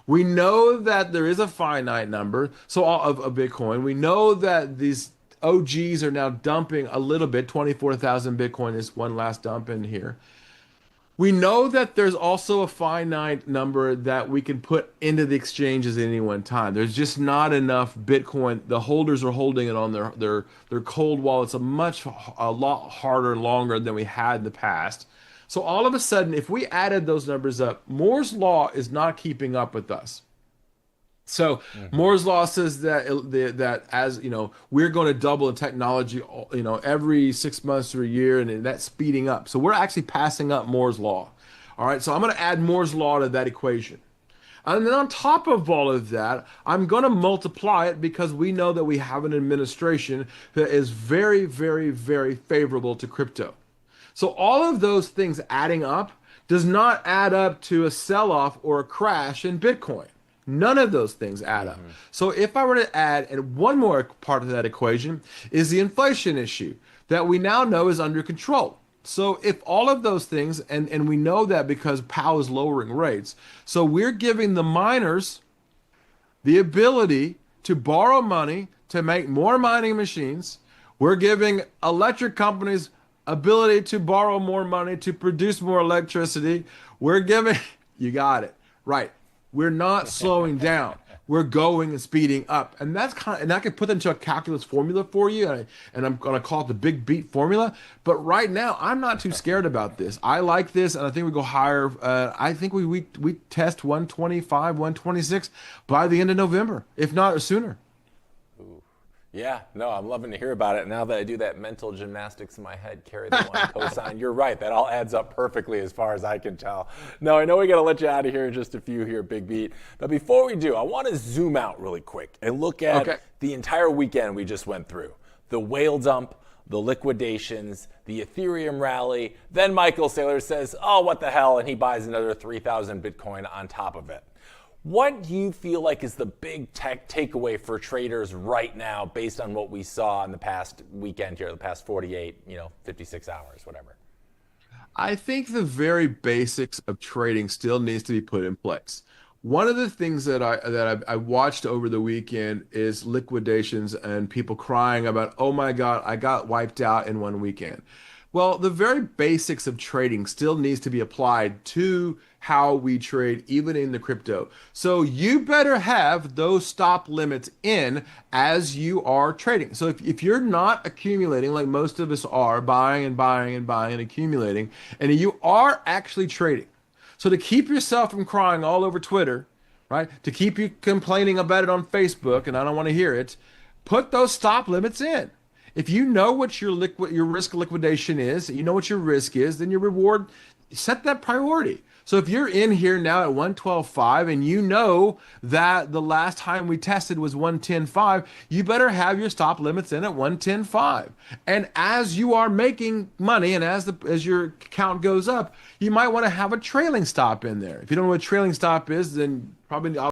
We know that there is a finite number of Bitcoin. We know that these OGs are now dumping a little bit. 24,000 Bitcoin is one last dump in here. We know that there's also a finite number that we can put into the exchanges at any one time. There's just not enough Bitcoin. The holders are holding it on their cold wallets a lot harder and longer than we had in the past. So all of a sudden, if we added those numbers up, Moore's law is not keeping up with us. So Moore's law says that as you know, we're going to double in technology, you know, every 6 months or a year, and that's speeding up. So we're actually passing up Moore's law. All right, so I'm going to add Moore's law to that equation. And then on top of all of that, I'm going to multiply it because we know that we have an administration that is very, very, very favorable to crypto. So all of those things adding up does not add up to a sell-off or a crash in Bitcoin. None of those things add up. So if I were to add, and one more part of that equation is the inflation issue that we now know is under control. So if all of those things, and we know that because Powell is lowering rates, so we're giving the miners the ability to borrow money to make more mining machines. We're giving electric companies ability to borrow more money to produce more electricity. We're giving, you got it, right. We're not slowing down. We're going and speeding up. And that's and I can put that into a calculus formula for you, and I'm going to call it the big beat formula. But right now, I'm not too scared about this. I like this, and I think we go higher. I think we test 125, 126 by the end of November, if not sooner. Yeah, no, I'm loving to hear about it. Now that I do that mental gymnastics in my head, carry the one cosine, you're right. That all adds up perfectly as far as I can tell. No, I know we got to let you out of here in just a few here, Big Beat. But before we do, I want to zoom out really quick and look at the entire weekend we just went through. The whale dump, the liquidations, the Ethereum rally. Then Michael Saylor says, oh, what the hell, and he buys another 3,000 Bitcoin on top of it. What do you feel like is the big takeaway for traders right now based on what we saw in the past weekend here, the past 48, 56 hours, whatever? I think the very basics of trading still needs to be put in place. One of the things that I watched over the weekend is liquidations and people crying about, oh my God, I got wiped out in one weekend. Well, the very basics of trading still needs to be applied to how we trade, even in the crypto. So you better have those stop limits in as you are trading. So if you're not accumulating like most of us are, buying and buying and buying and accumulating, and you are actually trading. So to keep yourself from crying all over Twitter, right? To keep you complaining about it on Facebook, and I don't want to hear it, put those stop limits in. If you know what your risk liquidation is, you know what your risk is, then your reward, set that priority. So if you're in here now at 112.5 and you know that the last time we tested was 110.5, you better have your stop limits in at 110.5. And as you are making money and as your count goes up, you might want to have a trailing stop in there. If you don't know what a trailing stop is, then probably I'll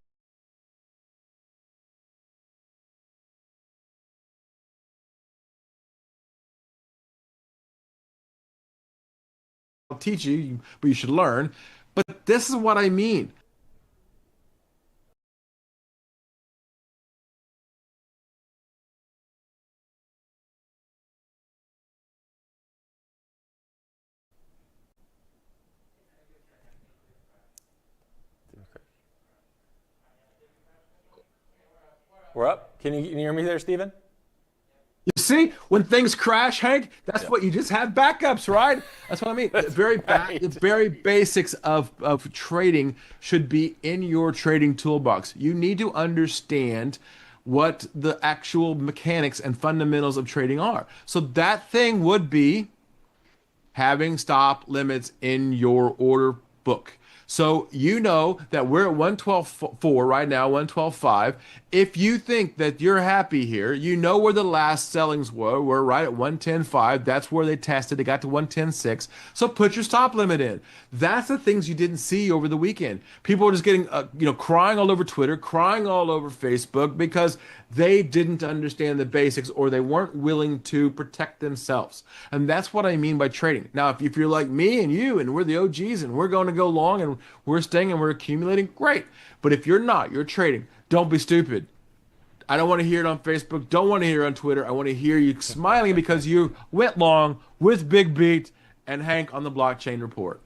teach you, but you should learn. But this is what I mean. We're up. Can you hear me there, Steven? Yes, see, when things crash, Hank, that's what you just have backups, right? That's what I mean. The very basics of trading should be in your trading toolbox. You need to understand what the actual mechanics and fundamentals of trading are. So that thing would be having stop limits in your order book. So you know that we're at 112.4 right now, 112.5. If you think that you're happy here, you know where the last sellings were. We're right at 110.5. That's where they tested. They got to 110.6. So put your stop limit in. That's the things you didn't see over the weekend. People were just getting, crying all over Twitter, crying all over Facebook because they didn't understand the basics or they weren't willing to protect themselves. And that's what I mean by trading. Now, if you're like me and you and we're the OGs and we're going to go long and we're staying and we're accumulating, great. But if you're not, you're trading, don't be stupid. I don't want to hear it on Facebook. Don't want to hear it on Twitter. I want to hear you smiling because you went long with Big Beat and Hank on the Blockchain Report.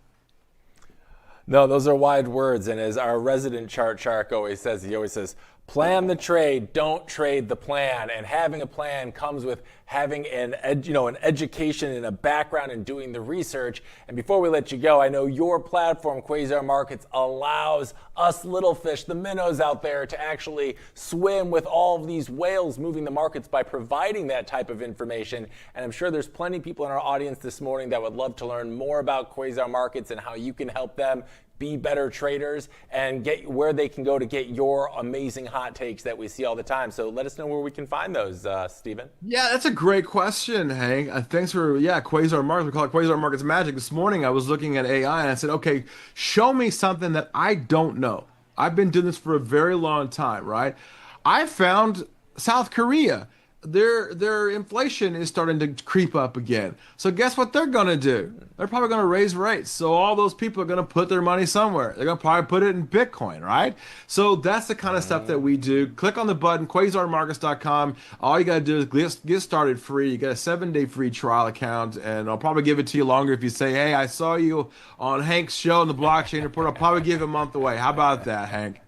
No, those are wide words. And as our resident chart shark always says, he always says, plan the trade, don't trade the plan. And having a plan comes with having an education and a background in doing the research. And before we let you go, I know your platform, Quasar Markets, allows us little fish, the minnows out there, to actually swim with all of these whales moving the markets by providing that type of information. And I'm sure there's plenty of people in our audience this morning that would love to learn more about Quasar Markets and how you can help them be better traders and get where they can go to get your amazing hot takes that we see all the time. So let us know where we can find those, Stephen. Yeah, that's a great question, Hank. Thanks for, Quasar Markets. We call it Quasar Markets Magic. This morning I was looking at AI and I said, okay, show me something that I don't know. I've been doing this for a very long time, right? I found South Korea. Their inflation is starting to creep up again. So guess what they're going to do? They're probably going to raise rates. So all those people are going to put their money somewhere. They're going to probably put it in Bitcoin, right? So that's the kind of stuff that we do. Click on the button, quasarmarkets.com. All you got to do is get started free. You get a 7-day free trial account, and I'll probably give it to you longer if you say, hey, I saw you on Hank's show on the Blockchain Report. I'll probably give it a month away. How about that, Hank?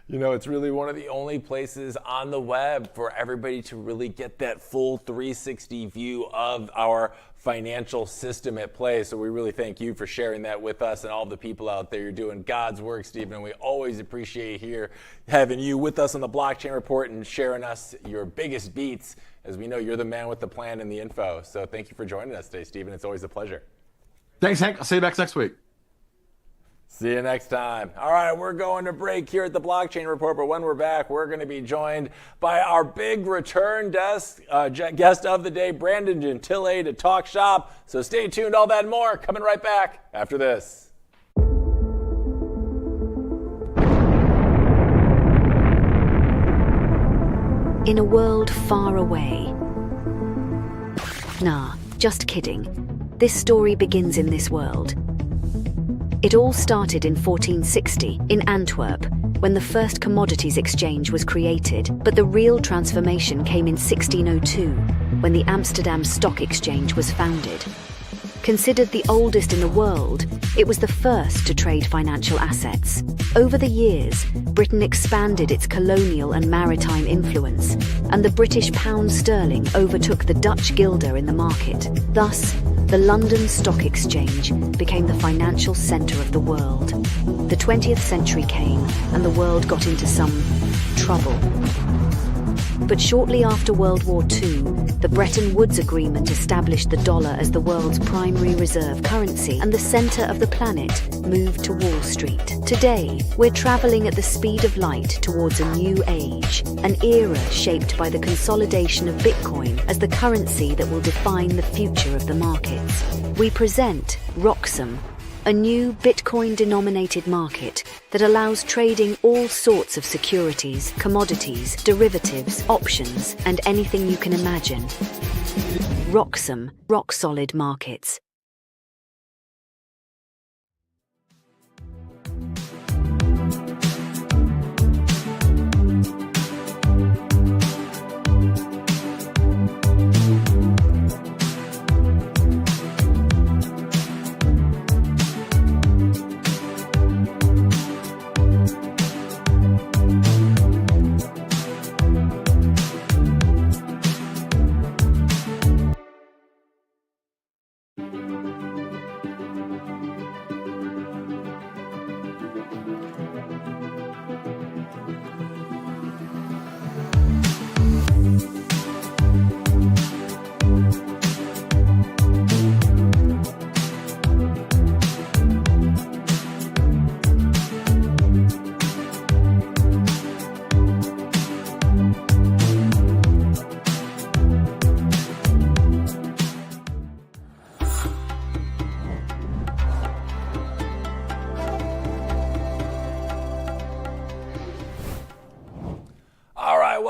You know, it's really one of the only places on the web for everybody to really get that full 360 view of our financial system at play. So we really thank you for sharing that with us and all the people out there. You're doing God's work, Stephen. And we always appreciate having you with us on the Blockchain Report and sharing us your biggest beats, as we know you're the man with the plan and the info. So thank you for joining us today, Stephen. It's always a pleasure. Thanks, Hank. I'll see you back next week. See you next time. All right, we're going to break here at the Blockchain Report, but when we're back, we're going to be joined by our big return guest of the day, Brandon Gentile, to talk shop. So stay tuned, all that and more, coming right back after this. In a world far away. Nah, just kidding. This story begins in this world. It all started in 1460 in Antwerp, when the first commodities exchange was created, but the real transformation came in 1602, when the Amsterdam Stock Exchange was founded. Considered the oldest in the world, it was the first to trade financial assets. Over the years, Britain expanded its colonial and maritime influence, and the British pound sterling overtook the Dutch guilder in the market. Thus, the London Stock Exchange became the financial centre of the world. The 20th century came, and the world got into some trouble. But shortly after World War II, the Bretton Woods Agreement established the dollar as the world's primary reserve currency, and the center of the planet moved to Wall Street. Today, we're traveling at the speed of light towards a new age, an era shaped by the consolidation of Bitcoin as the currency that will define the future of the markets. We present Roxom, a new Bitcoin-denominated market that allows trading all sorts of securities, commodities, derivatives, options, and anything you can imagine. Roxom, rock-solid markets.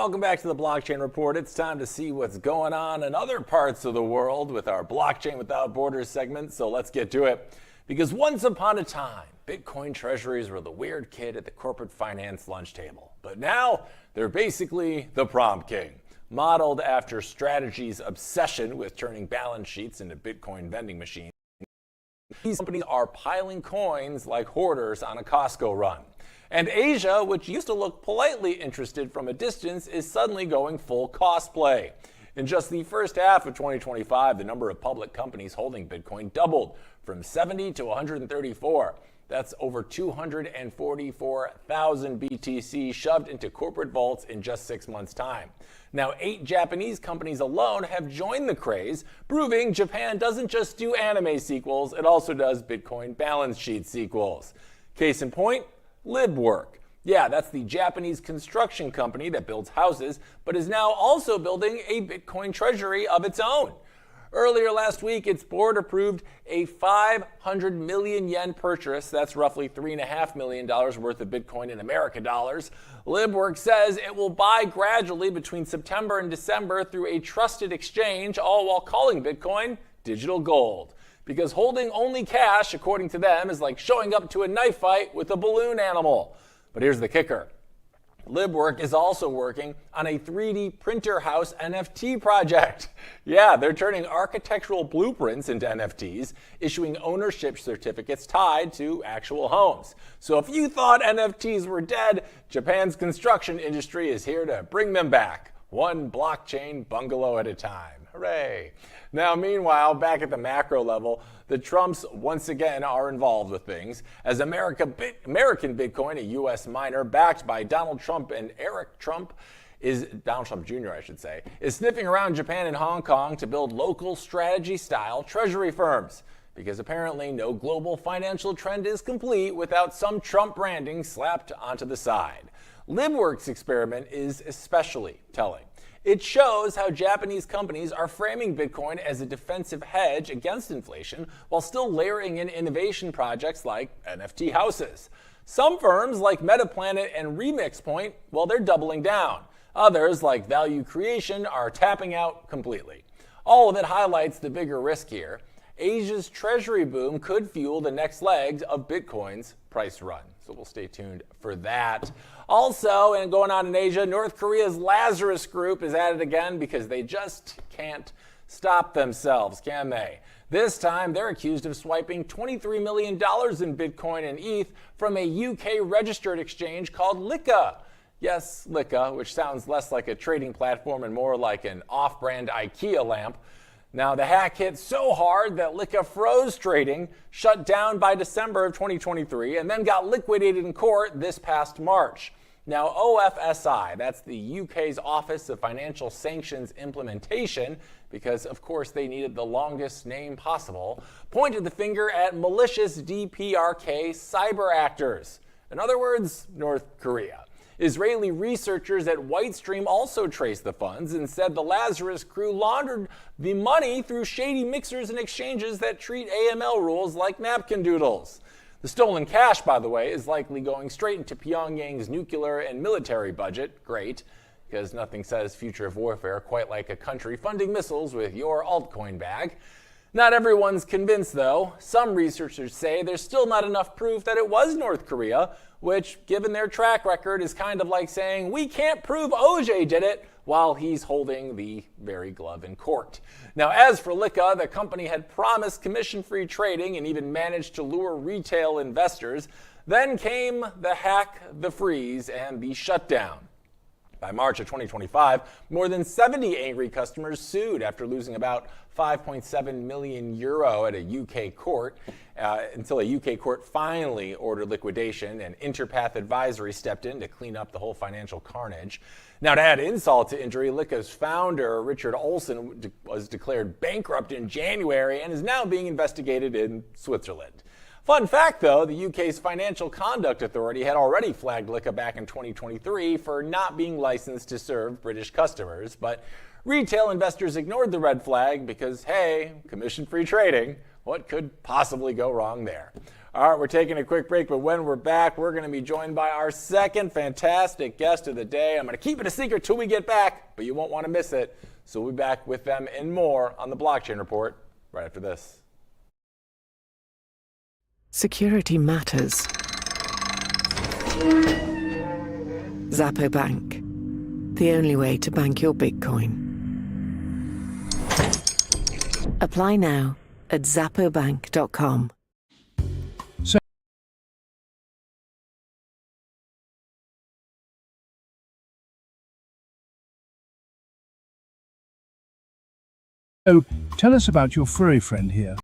welcome back to the Blockchain Report. It's time to see what's going on in other parts of the world with our Blockchain Without Borders segment. So let's get to it. Because once upon a time, Bitcoin treasuries were the weird kid at the corporate finance lunch table. But now they're basically the prom king, modeled after Strategy's obsession with turning balance sheets into Bitcoin vending machines. These companies are piling coins like hoarders on a Costco run. And Asia, which used to look politely interested from a distance, is suddenly going full cosplay. In just the first half of 2025, the number of public companies holding Bitcoin doubled from 70 to 134. That's over 244,000 BTC shoved into corporate vaults in just 6 months' time. Now, 8 Japanese companies alone have joined the craze, proving Japan doesn't just do anime sequels, it also does Bitcoin balance sheet sequels. Case in point, LibWork. Yeah, that's the Japanese construction company that builds houses, but is now also building a Bitcoin treasury of its own. Earlier last week, its board approved a 500 million yen purchase. That's roughly $3.5 million worth of Bitcoin in American dollars. LibWork says it will buy gradually between September and December through a trusted exchange, all while calling Bitcoin digital gold. Because holding only cash, according to them, is like showing up to a knife fight with a balloon animal. But here's the kicker. LibWork is also working on a 3D printer house NFT project. Yeah, they're turning architectural blueprints into NFTs, issuing ownership certificates tied to actual homes. So if you thought NFTs were dead, Japan's construction industry is here to bring them back, one blockchain bungalow at a time. Hooray! Now, meanwhile, back at the macro level, the Trumps once again are involved with things, as American Bitcoin, a U.S. miner backed by Donald Trump and Eric Trump, Donald Trump Jr., I should say, is sniffing around Japan and Hong Kong to build local strategy-style treasury firms. Because apparently no global financial trend is complete without some Trump branding slapped onto the side. LibWork's experiment is especially telling. It shows how Japanese companies are framing Bitcoin as a defensive hedge against inflation while still layering in innovation projects like NFT houses. Some firms like Metaplanet and Remix Point, well, they're doubling down. Others, like Value Creation, are tapping out completely. All of it highlights the bigger risk here. Asia's treasury boom could fuel the next legs of Bitcoin's price run. So we'll stay tuned for that. Also, and going on in Asia, North Korea's Lazarus Group is at it again because they just can't stop themselves, can they? This time, they're accused of swiping $23 million in Bitcoin and ETH from a UK-registered exchange called Lika. Yes, Lika, which sounds less like a trading platform and more like an off-brand IKEA lamp. Now, the hack hit so hard that Lika froze trading, shut down by December of 2023, and then got liquidated in court this past March. Now, OFSI, that's the UK's Office of Financial Sanctions Implementation, because of course they needed the longest name possible, pointed the finger at malicious DPRK cyber actors. In other words, North Korea. Israeli researchers at Whitestream also traced the funds and said the Lazarus crew laundered the money through shady mixers and exchanges that treat AML rules like napkin doodles. The stolen cash, by the way, is likely going straight into Pyongyang's nuclear and military budget. Great, because nothing says future of warfare quite like a country funding missiles with your altcoin bag. Not everyone's convinced, though. Some researchers say there's still not enough proof that it was North Korea, which, given their track record, is kind of like saying, we can't prove OJ did it, while he's holding the very glove in court. Now, as for Lika, the company had promised commission-free trading and even managed to lure retail investors. Then came the hack, the freeze, and the shutdown. By March of 2025, more than 70 angry customers sued after losing about 5.7 million euro at a UK court, until a UK court finally ordered liquidation and Interpath Advisory stepped in to clean up the whole financial carnage. Now, to add insult to injury, Lika's founder, Richard Olson, was declared bankrupt in January and is now being investigated in Switzerland. Fun fact, though, the UK's Financial Conduct Authority had already flagged Lika back in 2023 for not being licensed to serve British customers, but retail investors ignored the red flag because, hey, commission-free trading, what could possibly go wrong there? All right, we're taking a quick break, but when we're back, we're going to be joined by our second fantastic guest of the day. I'm going to keep it a secret till we get back, but you won't want to miss it. So we'll be back with them and more on the Blockchain Report right after this. Security matters. Zappo Bank. The only way to bank your Bitcoin. Apply now at zappobank.com. So, tell us about your furry friend here.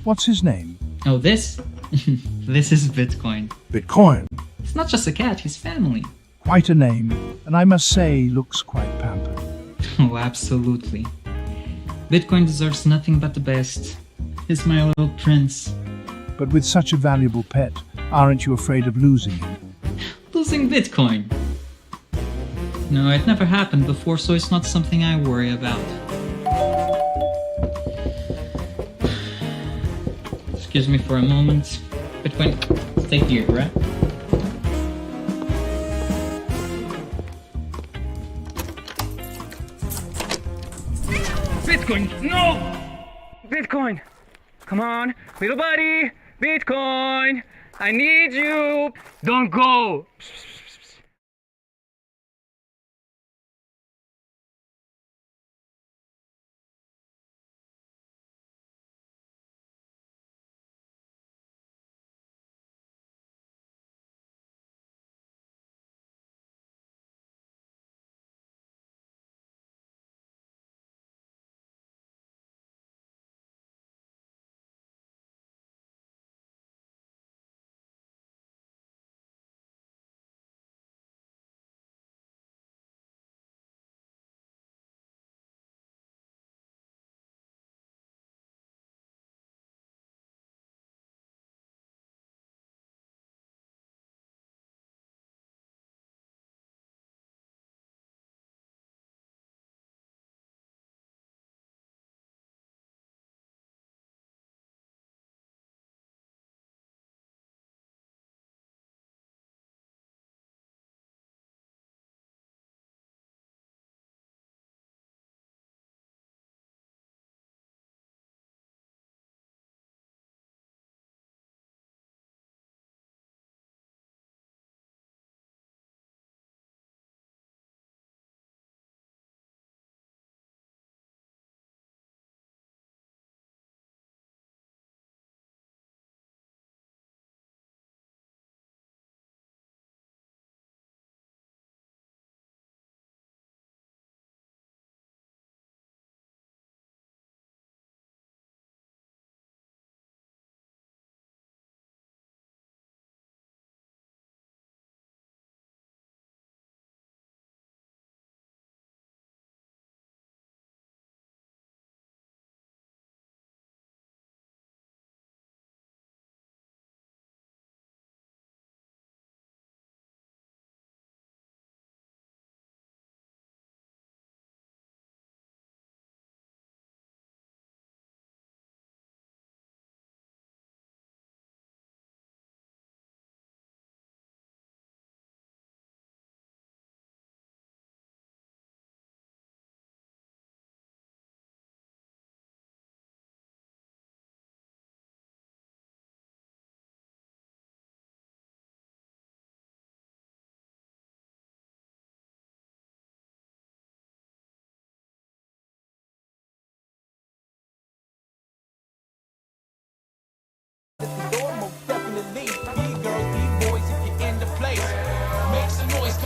What's his name? Oh, this? This is Bitcoin. Bitcoin. It's not just a cat, he's family. Quite a name, and I must say, looks quite pampered. Oh, absolutely. Bitcoin deserves nothing but the best. He's my little prince. But with such a valuable pet, aren't you afraid of losing him? Losing Bitcoin. No, it never happened before, so it's not something I worry about. Excuse me for a moment. Bitcoin, stay here, right? Bitcoin, no! Bitcoin, come on, little buddy, Bitcoin, I need you. Don't go.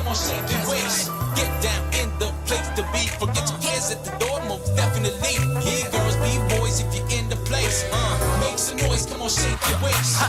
Shake your waist, get down in the place to be. Forget your cares at the door, most definitely. Yeah, girls, B-boys, if you're in the place, make some noise, come on, shake your waist.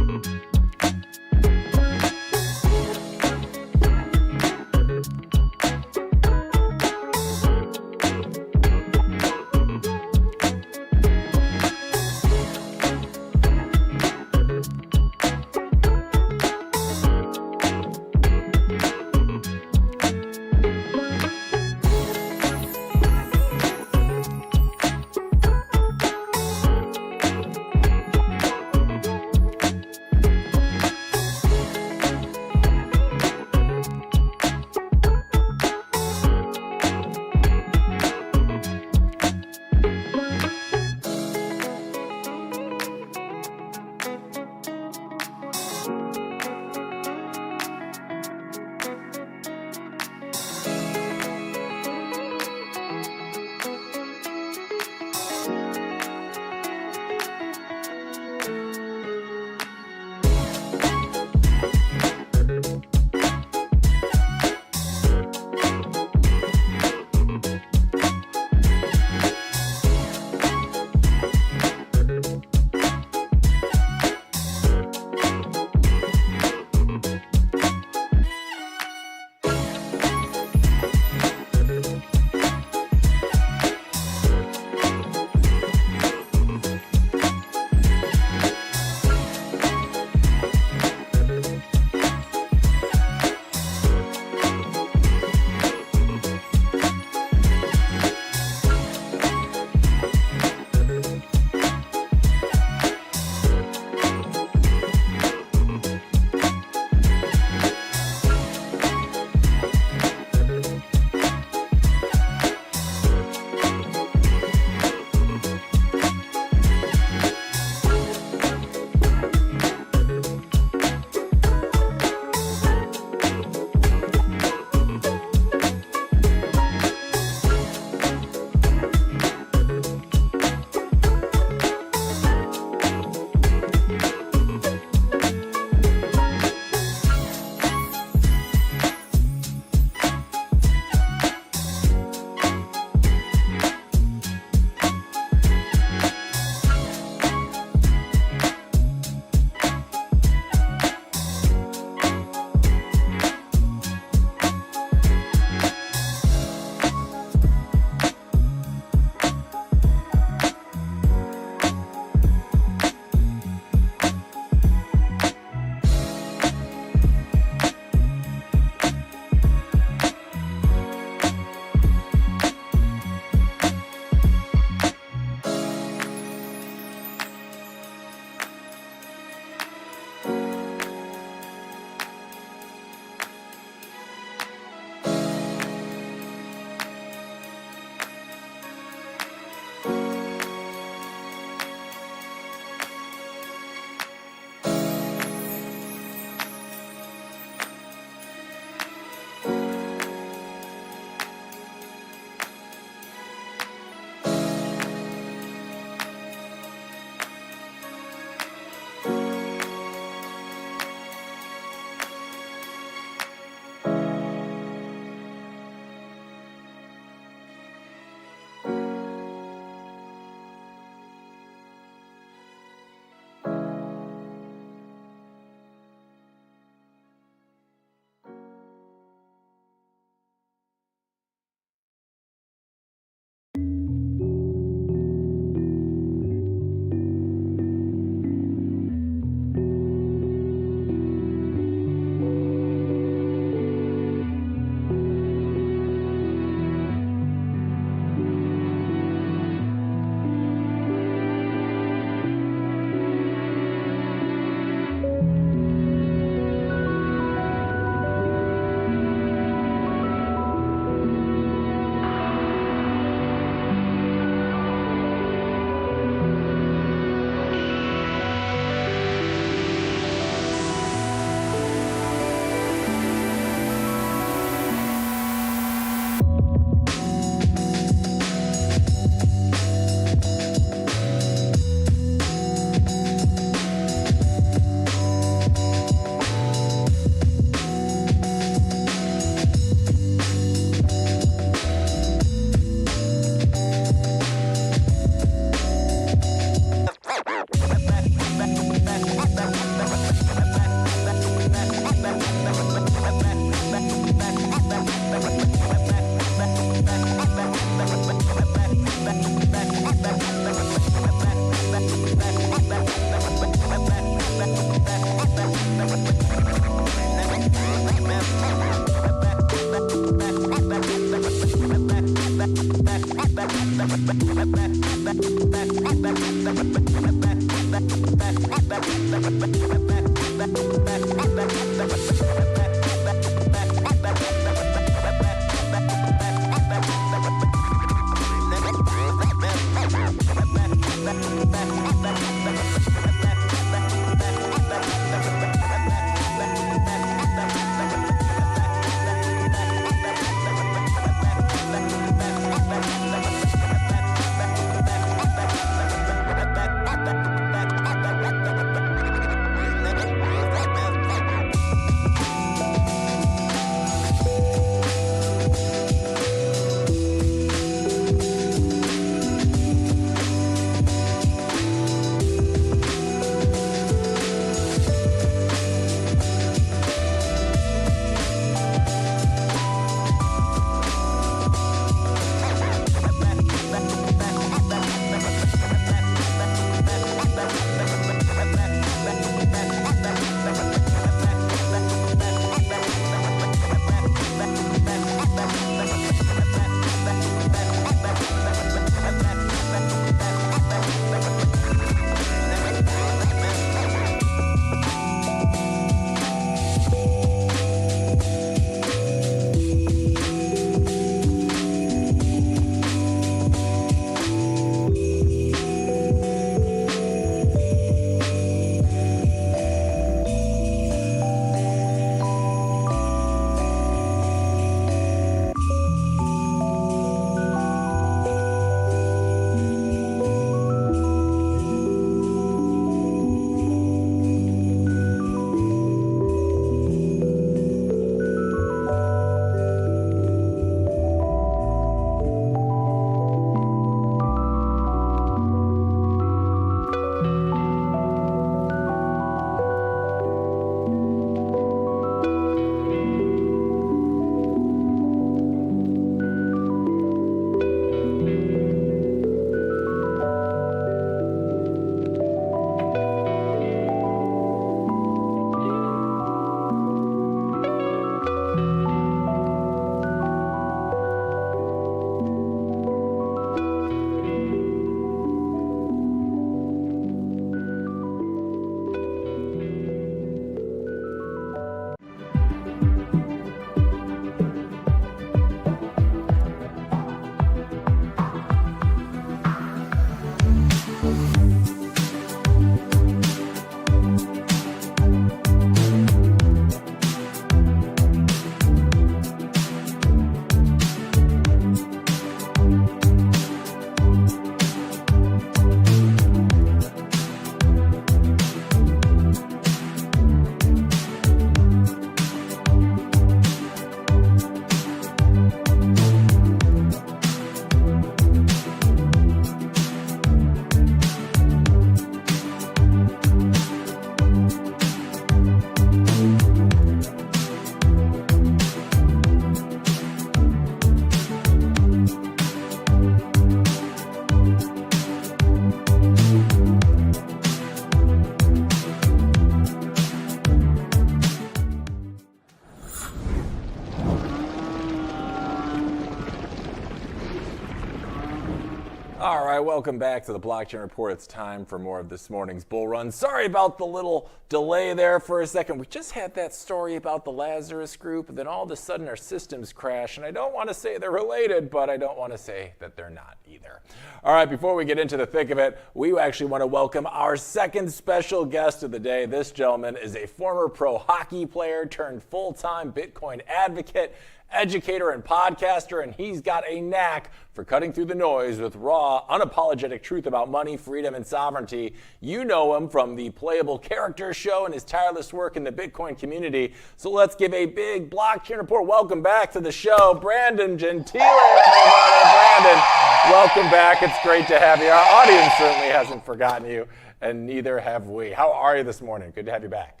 All right, welcome back to the Blockchain Report. It's time for more of this morning's bull run. Sorry about the little delay there for a second. We just had that story about the Lazarus Group, and then all of a sudden our systems crash. And I don't want to say they're related, but I don't want to say that they're not either. All right, before we get into the thick of it, we actually want to welcome our second special guest of the day. This gentleman is a former pro hockey player turned full-time Bitcoin advocate, educator, and podcaster, and he's got a knack for cutting through the noise with raw, unapologetic truth about money, freedom, and sovereignty. You know him from the Playable Characters show and his tireless work in the Bitcoin community. So let's give a big Blockchain Report welcome back to the show, Brandon Gentile, everybody. Brandon, welcome back. It's great to have you. Our audience certainly hasn't forgotten you, and neither have we. How are you this morning? Good to have you back.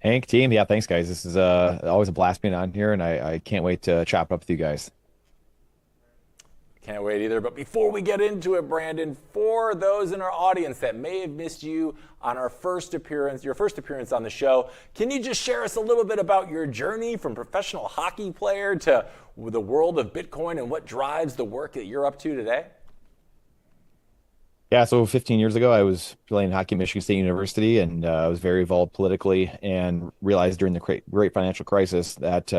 Hank, team, yeah, thanks, guys. This is always a blast being on here, and I can't wait to chop it up with you guys. Can't wait either. But before we get into it, Brandon, for those in our audience that may have missed you on your first appearance on the show, can you just share us a little bit about your journey from professional hockey player to the world of Bitcoin and what drives the work that you're up to today? Yeah, so 15 years ago, I was playing hockey at Michigan State University, and I was very involved politically, and realized during the great financial crisis that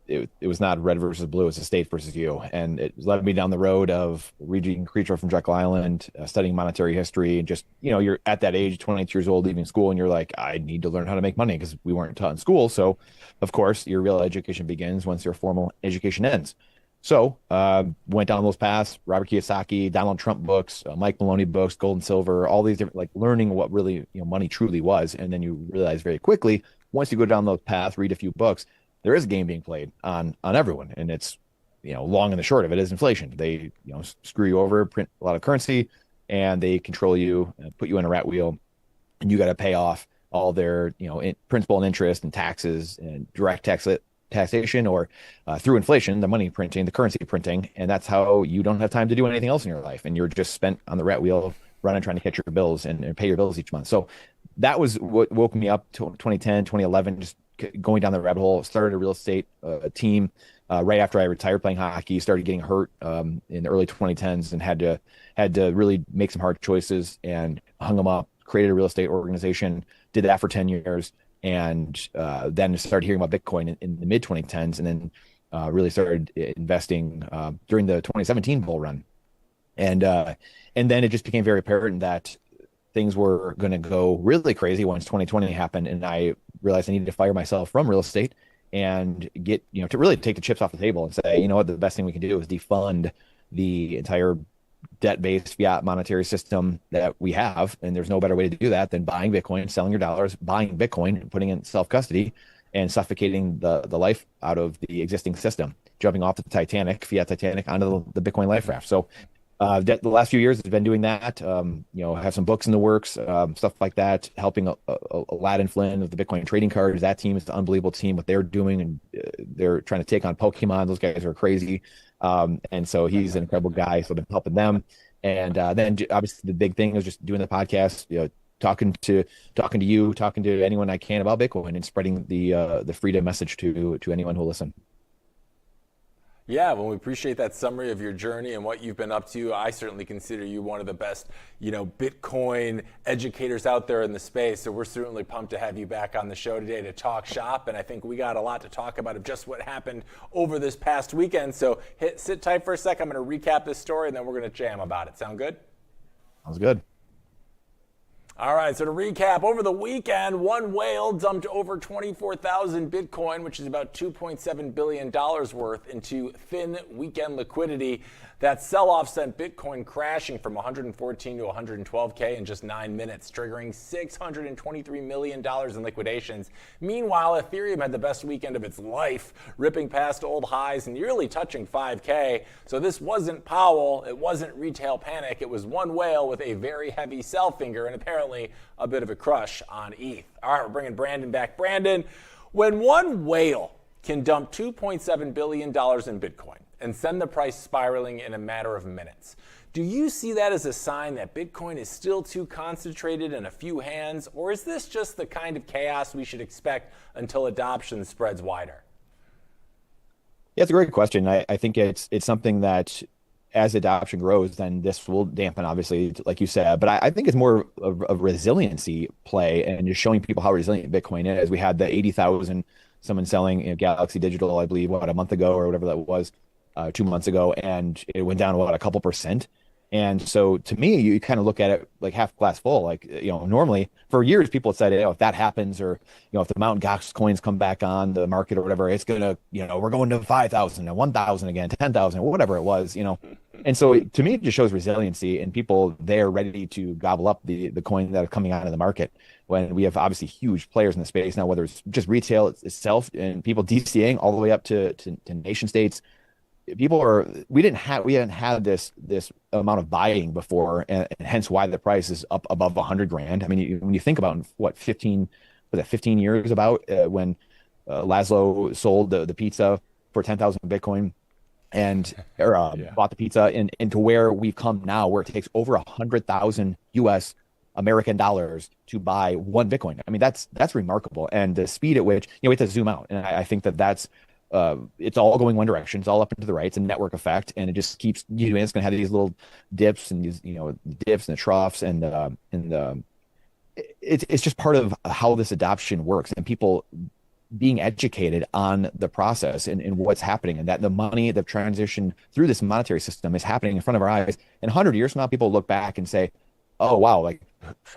it was not red versus blue; it was a state versus you, and it led me down the road of reading Creature from Jekyll Island, studying monetary history, and just you're at that age, 22 years old, leaving school, and you're like, I need to learn how to make money because we weren't taught in school. So, of course, your real education begins once your formal education ends. So went down those paths, Robert Kiyosaki, Donald Trump books, Mike Maloney books, Gold and Silver, all these different, like learning what really, money truly was. And then you realize very quickly, once you go down those paths, read a few books, there is a game being played on everyone. And it's, long and the short of it is inflation. They, screw you over, print a lot of currency, and they control you, put you in a rat wheel, and you got to pay off all their, principal and interest and taxes and direct taxation, or through inflation, the money printing, the currency printing. And that's how you don't have time to do anything else in your life. And you're just spent on the rat wheel running, trying to catch your bills and pay your bills each month. So that was what woke me up to 2010, 2011, just going down the rabbit hole. Started a real estate team right after I retired playing hockey, started getting hurt in the early 2010s, and had to really make some hard choices and hung them up, created a real estate organization, did that for 10 years. And then started hearing about Bitcoin in the mid 2010s, and then really started investing during the 2017 bull run. And then it just became very apparent that things were going to go really crazy once 2020 happened. And I realized I needed to fire myself from real estate and get, to really take the chips off the table and say, what, the best thing we can do is defund the entire debt-based fiat monetary system that we have. And there's no better way to do that than buying Bitcoin, selling your dollars, buying Bitcoin, putting it in self-custody, and suffocating the life out of the existing system, jumping off the Titanic, fiat Titanic, onto the Bitcoin life raft. So the last few years has been doing that. Have some books in the works, stuff like that, helping Aladdin Flynn of the Bitcoin trading cards. That team is an unbelievable team, what they're doing, and they're trying to take on Pokemon. Those guys are crazy. And so he's an incredible guy. So I've been helping them. And then obviously the big thing is just doing the podcast, talking to you, talking to anyone I can about Bitcoin, and spreading the freedom message to anyone who'll listen. Yeah, well, we appreciate that summary of your journey and what you've been up to. I certainly consider you one of the best, Bitcoin educators out there in the space. So we're certainly pumped to have you back on the show today to talk shop. And I think we got a lot to talk about of just what happened over this past weekend. So sit tight for a sec. I'm going to recap this story, and then we're going to jam about it. Sound good? Sounds good. All right, so to recap, over the weekend, one whale dumped over 24,000 Bitcoin, which is about $2.7 billion worth, into thin weekend liquidity. That sell-off sent Bitcoin crashing from 114 to 112K in just 9 minutes, triggering $623 million in liquidations. Meanwhile, Ethereum had the best weekend of its life, ripping past old highs and nearly touching 5K. So this wasn't Powell, it wasn't retail panic, it was one whale with a very heavy sell finger and apparently a bit of a crush on ETH. All right, we're bringing Brandon back. Brandon, when one whale can dump $2.7 billion in Bitcoin and send the price spiraling in a matter of minutes, do you see that as a sign that Bitcoin is still too concentrated in a few hands, or is this just the kind of chaos we should expect until adoption spreads wider? Yeah, it's a great question. I think it's something that as adoption grows, then this will dampen, obviously, like you said. But I think it's more of a resiliency play, and just showing people how resilient Bitcoin is. We had the 80,000 someone selling Galaxy Digital, I believe, a month ago or whatever that was, 2 months ago, and it went down a couple percent. And so to me, you kind of look at it like half glass full. Like, normally for years, people said, if that happens, or, if the Mt. Gox coins come back on the market or whatever, it's going to, we're going to 5,000 and 1,000 again, 10,000, whatever it was, And so to me, it just shows resiliency and people there ready to gobble up the coins that are coming out of the market, when we have obviously huge players in the space now, whether it's just retail itself and people DCAing all the way up to nation states. We haven't had this amount of buying before, and hence why the price is up above 100 grand. I mean, when you think about 15 years about when Laszlo sold the pizza for 10,000 Bitcoin and bought the pizza, and to where we've come now, where it takes over 100,000 US American dollars to buy one Bitcoin. I mean, that's remarkable. And the speed at which, we have to zoom out. And I think that's it's all going one direction. It's all up and to the right. It's a network effect, and it just keeps, it's going to have these little dips and these, dips and the troughs, and it's just part of how this adoption works, and people being educated on the process and what's happening, and that the money, the transition through this monetary system is happening in front of our eyes. And 100 years from now, people look back and say, oh, wow, like,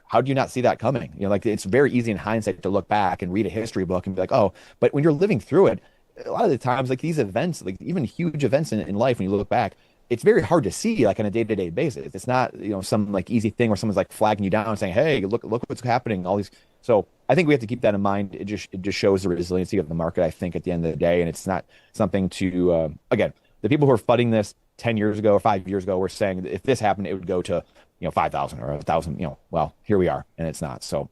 how do you not see that coming? Like, it's very easy in hindsight to look back and read a history book and be like, oh, but when you're living through it, a lot of the times, like these events, like even huge events in life, when you look back, it's very hard to see like on a day-to-day basis. It's not, some like easy thing where someone's like flagging you down and saying, hey, look what's happening, all these. So I think we have to keep that in mind. It just shows the resiliency of the market, I think, at the end of the day. And it's not something to, again, the people who are flooding this 10 years ago or 5 years ago were saying that if this happened, it would go to, 5,000 or 1,000, well, here we are, and it's not. So.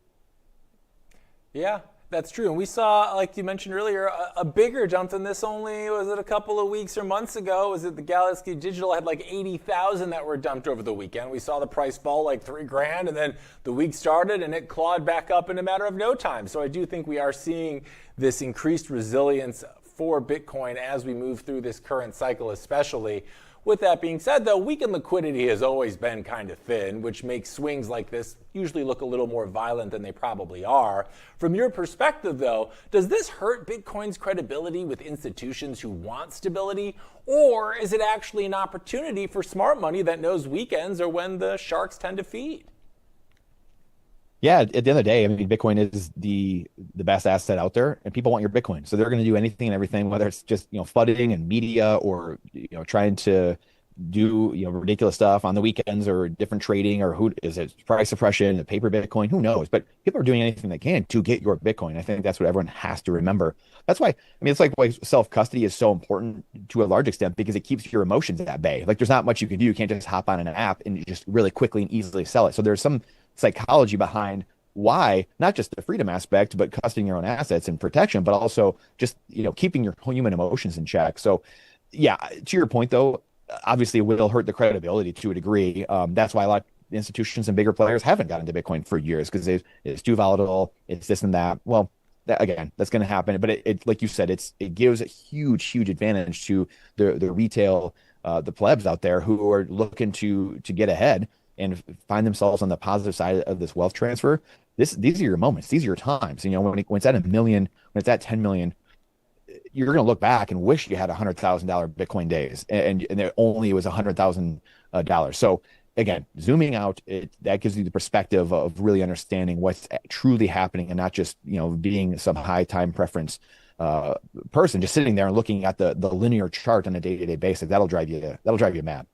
Yeah, that's true. And we saw, like you mentioned earlier, a bigger jump than this only, was it a couple of weeks or months ago? Was it the Galaxy Digital had like 80,000 that were dumped over the weekend? We saw the price fall like $3,000, and then the week started and it clawed back up in a matter of no time. So I do think we are seeing this increased resilience for Bitcoin as we move through this current cycle, especially. With that being said, though, weekend liquidity has always been kind of thin, which makes swings like this usually look a little more violent than they probably are. From your perspective, though, does this hurt Bitcoin's credibility with institutions who want stability? Or is it actually an opportunity for smart money that knows weekends are when the sharks tend to feed? Yeah, at the end of the day, I mean, Bitcoin is the best asset out there, and people want your Bitcoin. So they're going to do anything and everything, whether it's just, flooding and media, or, trying to do, ridiculous stuff on the weekends, or different trading, or who is it, price suppression, the paper Bitcoin, who knows? But people are doing anything they can to get your Bitcoin. I think that's what everyone has to remember. That's why, it's like why self-custody is so important to a large extent, because it keeps your emotions at bay. Like, there's not much you can do. You can't just hop on an app and just really quickly and easily sell it. So there's some psychology behind why, not just the freedom aspect, but custodying your own assets and protection, but also just, keeping your human emotions in check. So yeah, to your point though, obviously it will hurt the credibility to a degree. That's why a lot of institutions and bigger players haven't gotten into Bitcoin for years, because it's too volatile, it's this and that. Well, that's going to happen, but it like you said, it gives a huge advantage to the retail, the plebs out there who are looking to get ahead and find themselves on the positive side of this wealth transfer. These are your moments. These are your times. When it's at $1 million, when it's at 10 million, you're going to look back and wish you had $100,000 Bitcoin days, and it only was $100,000. So again, zooming out, that gives you the perspective of really understanding what's truly happening, and not just, being some high time preference person just sitting there and looking at the linear chart on a day-to-day basis. That'll drive you mad.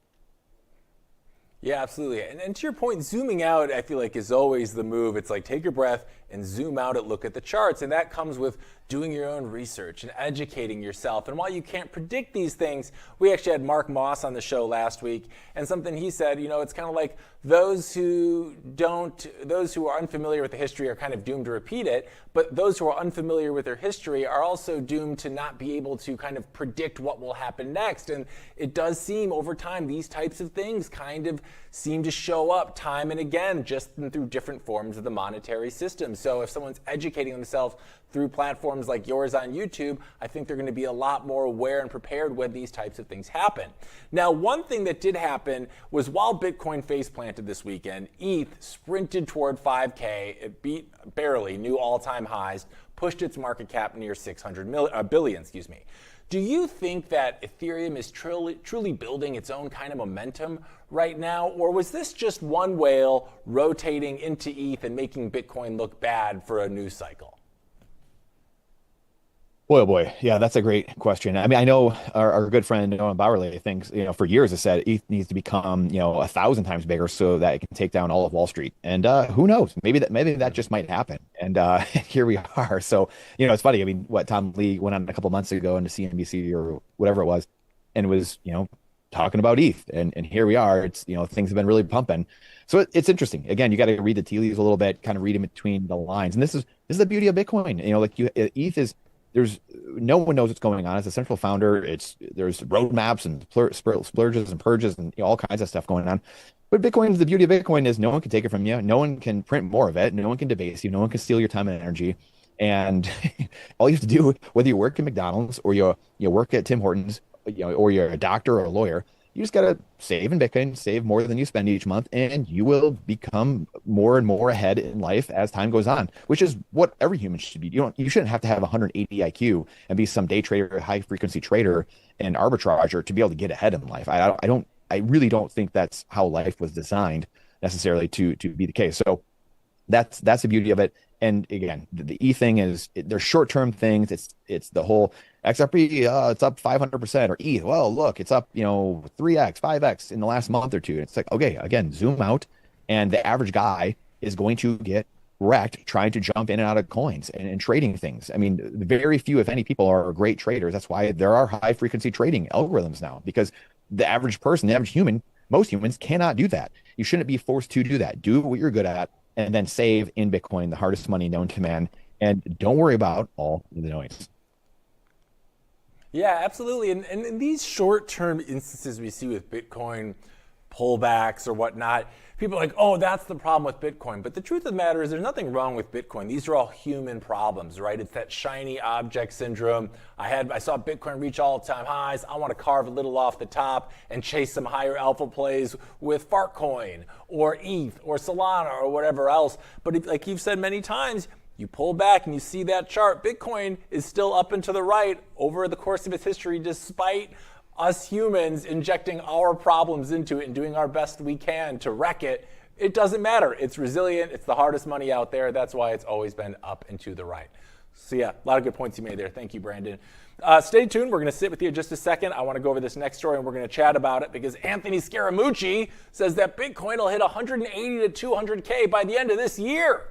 Yeah, absolutely. And to your point, zooming out, I feel like, is always the move. It's like, take your breath and zoom out and look at the charts. And that comes with doing your own research and educating yourself. And while you can't predict these things, we actually had Mark Moss on the show last week, and something he said, it's kind of like those who are unfamiliar with the history are kind of doomed to repeat it, but those who are unfamiliar with their history are also doomed to not be able to kind of predict what will happen next. And it does seem over time, these types of things kind of seem to show up time and again, just through different forms of the monetary system. So if someone's educating themselves through platforms like yours on YouTube, I think they're going to be a lot more aware and prepared when these types of things happen. Now, one thing that did happen was while Bitcoin face planted this weekend, ETH sprinted toward 5K. It beat barely new all-time highs, pushed its market cap near 600 billion. Do you think that Ethereum is truly building its own kind of momentum right now, or was this just one whale rotating into ETH and making Bitcoin look bad for a news cycle? Boy, oh boy. Yeah, that's a great question. I mean, I know our good friend Noah Bowerly thinks, for years has said ETH needs to become, 1,000 times bigger so that it can take down all of Wall Street. And who knows? Maybe that just might happen. And here we are. So, it's funny. I mean, Tom Lee went on a couple months ago into CNBC or whatever it was, and was, talking about ETH. And here we are. It's, things have been really pumping. So it's interesting. Again, you got to read the tea leaves a little bit, kind of read in between the lines. And this is the beauty of Bitcoin. ETH is, there's no one knows what's going on. As a central founder, there's roadmaps and splurges and purges and all kinds of stuff going on. But Bitcoin, the beauty of Bitcoin is no one can take it from you. No one can print more of it. No one can debase you. No one can steal your time and energy. And all you have to do, whether you work at McDonald's or you work at Tim Hortons, or you're a doctor or a lawyer, you just got to save in Bitcoin, save more than you spend each month, and you will become more and more ahead in life as time goes on, which is what every human should be. You shouldn't have to have 180 IQ and be some day trader, high frequency trader and arbitrager to be able to get ahead in life. I really don't think that's how life was designed necessarily to be the case. So that's the beauty of it. And again, the E thing is they're short-term things. It's the whole XRP, it's up 500%, or E, well, look, it's up, 3x, 5x in the last month or two. It's like, okay, again, zoom out, and the average guy is going to get wrecked trying to jump in and out of coins and trading things. I mean, very few, if any, people are great traders. That's why there are high-frequency trading algorithms now, because the average person, the average human, most humans cannot do that. You shouldn't be forced to do that. Do what you're good at, and then save in Bitcoin, the hardest money known to man, and don't worry about all the noise. Yeah, absolutely. And in these short-term instances we see with Bitcoin pullbacks or whatnot, people are like, oh, that's the problem with Bitcoin. But the truth of the matter is there's nothing wrong with Bitcoin. These are all human problems, right? It's that shiny object syndrome. I saw Bitcoin reach all-time highs. I want to carve a little off the top and chase some higher alpha plays with Fartcoin or ETH or Solana or whatever else. But like you've said many times, you pull back and you see that chart. Bitcoin is still up and to the right over the course of its history, despite us humans injecting our problems into it and doing our best we can to wreck it. It doesn't matter. It's resilient. It's the hardest money out there. That's why it's always been up and to the right. So yeah, a lot of good points you made there. Thank you, Brandon. Stay tuned. We're going to sit with you in just a second. I want to go over this next story and we're going to chat about it because Anthony Scaramucci says that Bitcoin will hit 180 to 200K by the end of this year.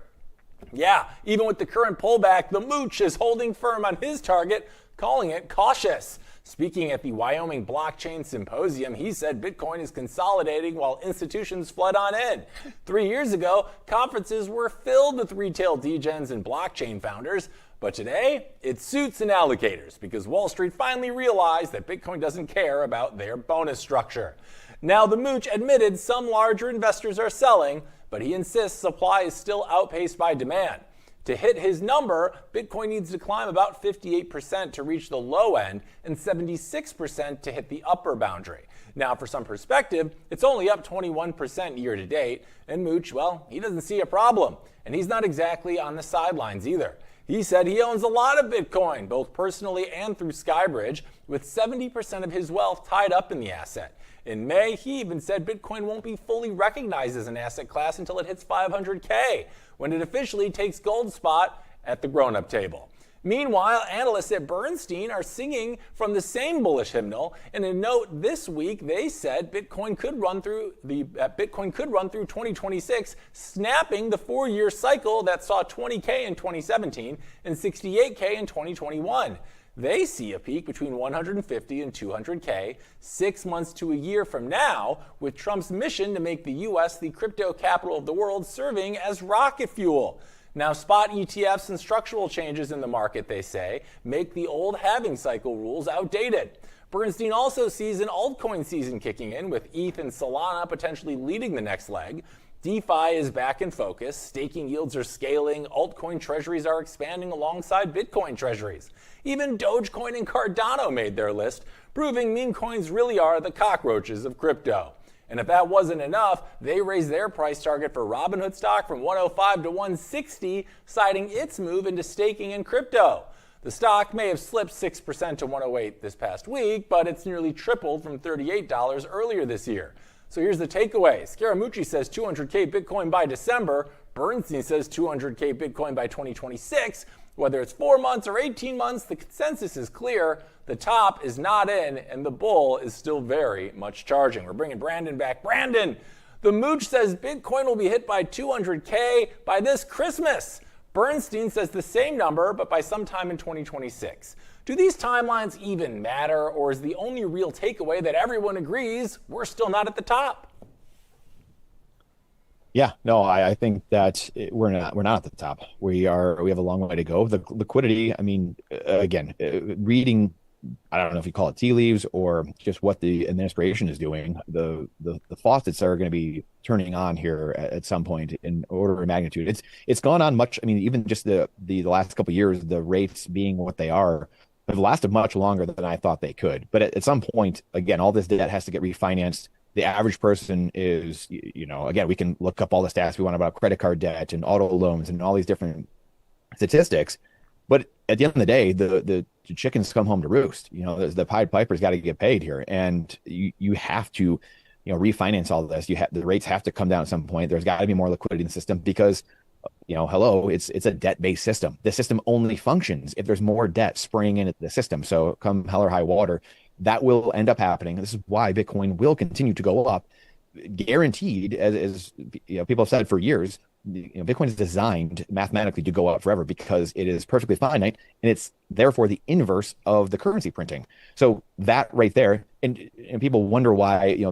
Yeah, even with the current pullback, the mooch is holding firm on his target, calling it cautious. Speaking at the Wyoming Blockchain Symposium, he said Bitcoin is consolidating while institutions flood on in. 3 years ago, conferences were filled with retail degens and blockchain founders, but today, it's suits and alligators because Wall Street finally realized that Bitcoin doesn't care about their bonus structure. Now, the mooch admitted some larger investors are selling, but he insists supply is still outpaced by demand. To hit his number, Bitcoin needs to climb about 58% to reach the low end and 76% to hit the upper boundary. Now, for some perspective, it's only up 21% year to date, and Mooch, well, he doesn't see a problem, and he's not exactly on the sidelines either. He said he owns a lot of Bitcoin, both personally and through Skybridge, with 70% of his wealth tied up in the asset. In May, he even said Bitcoin won't be fully recognized as an asset class until it hits 500K, when it officially takes gold spot at the grown-up table. Meanwhile, analysts at Bernstein are singing from the same bullish hymnal. In a note this week, they said Bitcoin could run through 2026, snapping the 4-year cycle that saw 20K in 2017 and 68K in 2021. They see a peak between 150 and 200K 6 months to a year from now, with Trump's mission to make the U.S. the crypto capital of the world serving as rocket fuel. Now, spot ETFs and structural changes in the market, they say, make the old halving cycle rules outdated. Bernstein also sees an altcoin season kicking in, with ETH and Solana potentially leading the next leg. DeFi is back in focus, staking yields are scaling, altcoin treasuries are expanding alongside Bitcoin treasuries. Even Dogecoin and Cardano made their list, proving meme coins really are the cockroaches of crypto. And if that wasn't enough, they raised their price target for Robinhood stock from 105 to 160, citing its move into staking in crypto. The stock may have slipped 6% to 108 this past week, but it's nearly tripled from $38 earlier this year. So here's the takeaway. Scaramucci says 200K Bitcoin by December. Bernstein says 200K Bitcoin by 2026. Whether it's 4 months or 18 months, the consensus is clear. The top is not in, and the bull is still very much charging. We're bringing Brandon back. Brandon, the mooch says Bitcoin will be hit by 200K by this Christmas. Bernstein says the same number, but by sometime in 2026. Do these timelines even matter, or is the only real takeaway that everyone agrees we're still not at the top? Yeah, no, I think that we're not at the top. We have a long way to go. The liquidity, I mean, again, reading I don't know if you call it tea leaves or just what the administration is doing. The faucets are going to be turning on here at some point in order of magnitude. It's gone on much. I mean, even just the last couple of years, the rates being what they are have lasted much longer than I thought they could. But at some point, again, all this debt has to get refinanced. The average person is, again, we can look up all the stats we want about credit card debt and auto loans and all these different statistics. But at the end of the day, the chickens come home to roost. The Pied Piper's got to get paid here, and you have to, refinance all of this. The rates have to come down at some point. There's got to be more liquidity in the system because, hello, it's a debt-based system. The system only functions if there's more debt spraying into the system. So come hell or high water, that will end up happening. This is why Bitcoin will continue to go up, guaranteed, as people have said for years. Bitcoin is designed mathematically to go up forever because it is perfectly finite, and it's therefore the inverse of the currency printing. So that right there, and people wonder why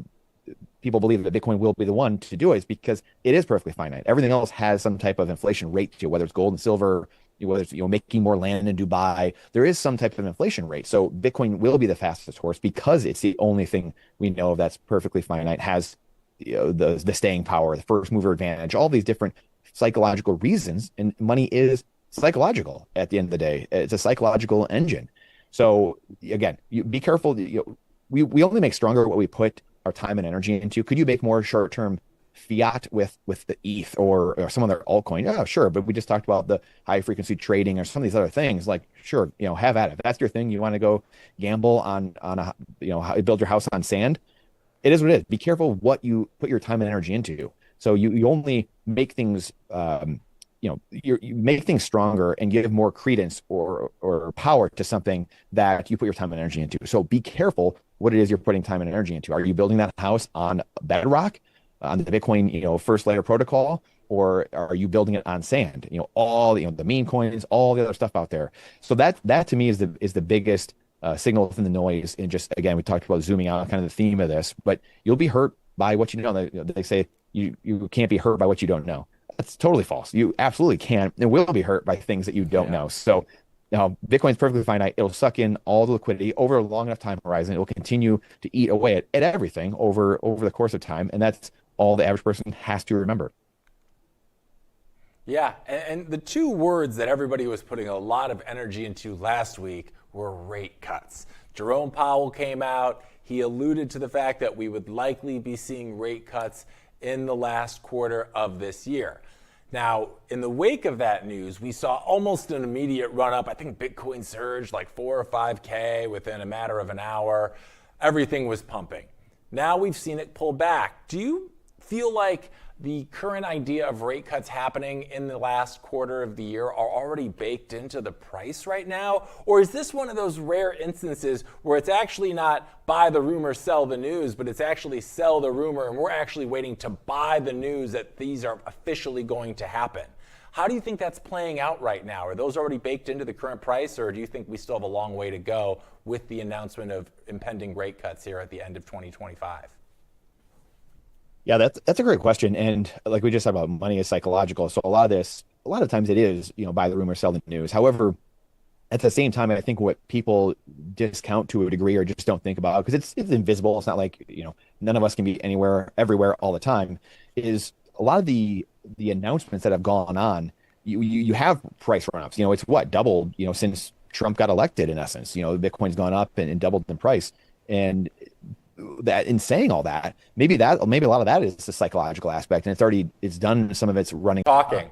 people believe that Bitcoin will be the one to do it, is because it is perfectly finite. Everything else has some type of inflation rate to it, whether it's gold and silver, whether it's making more land in Dubai. There is some type of inflation rate. So Bitcoin will be the fastest horse because it's the only thing we know of that's perfectly finite, has the staying power, the first mover advantage, all these different psychological reasons. And money is psychological at the end of the day. It's a psychological engine. So again, be careful. We only make stronger what we put our time and energy into. Could you make more short-term fiat with the ETH or some other altcoin? Yeah, sure. But we just talked about the high frequency trading or some of these other things. Like, sure, have at it. If that's your thing, you want to go gamble on a, how you build your house on sand. It is what it is. Be careful what you put your time and energy into. So you only make things, you make things stronger and give more credence or power to something that you put your time and energy into. So be careful what it is you're putting time and energy into. Are you building that house on Bedrock, on the Bitcoin, first layer protocol, or are you building it on sand? All the meme coins, all the other stuff out there. So that to me is the biggest signal within the noise. And just, again, we talked about zooming out, kind of the theme of this, but you'll be hurt by what you know. They say you can't be hurt by what you don't know. That's totally false. You absolutely can and will be hurt by things that you don't know. So Bitcoin's perfectly finite. It'll suck in all the liquidity over a long enough time horizon. It will continue to eat away at everything over the course of time. And that's all the average person has to remember. Yeah, and the two words that everybody was putting a lot of energy into last week were rate cuts. Jerome Powell came out. He alluded to the fact that we would likely be seeing rate cuts in the last quarter of this year. Now, in the wake of that news, we saw almost an immediate run up. I think Bitcoin surged like 4 or 5K within a matter of an hour. Everything was pumping. Now we've seen it pull back. Do you feel like the current idea of rate cuts happening in the last quarter of the year are already baked into the price right now? Or is this one of those rare instances where it's actually not buy the rumor, sell the news, but it's actually sell the rumor and we're actually waiting to buy the news that these are officially going to happen? How do you think that's playing out right now? Are those already baked into the current price, or do you think we still have a long way to go with the announcement of impending rate cuts here at the end of 2025? Yeah, that's a great question. And like we just talked about, money is psychological. So a lot of times it is, buy the rumor, sell the news. However, at the same time, I think what people discount to a degree or just don't think about, because it's invisible. It's not like, none of us can be everywhere all the time, is a lot of the announcements that have gone on, you have price run-ups. It's doubled, since Trump got elected, in essence. Bitcoin's gone up and doubled in price. And that, in saying all that, maybe a lot of that is the psychological aspect, and it's done some of its running. Talking.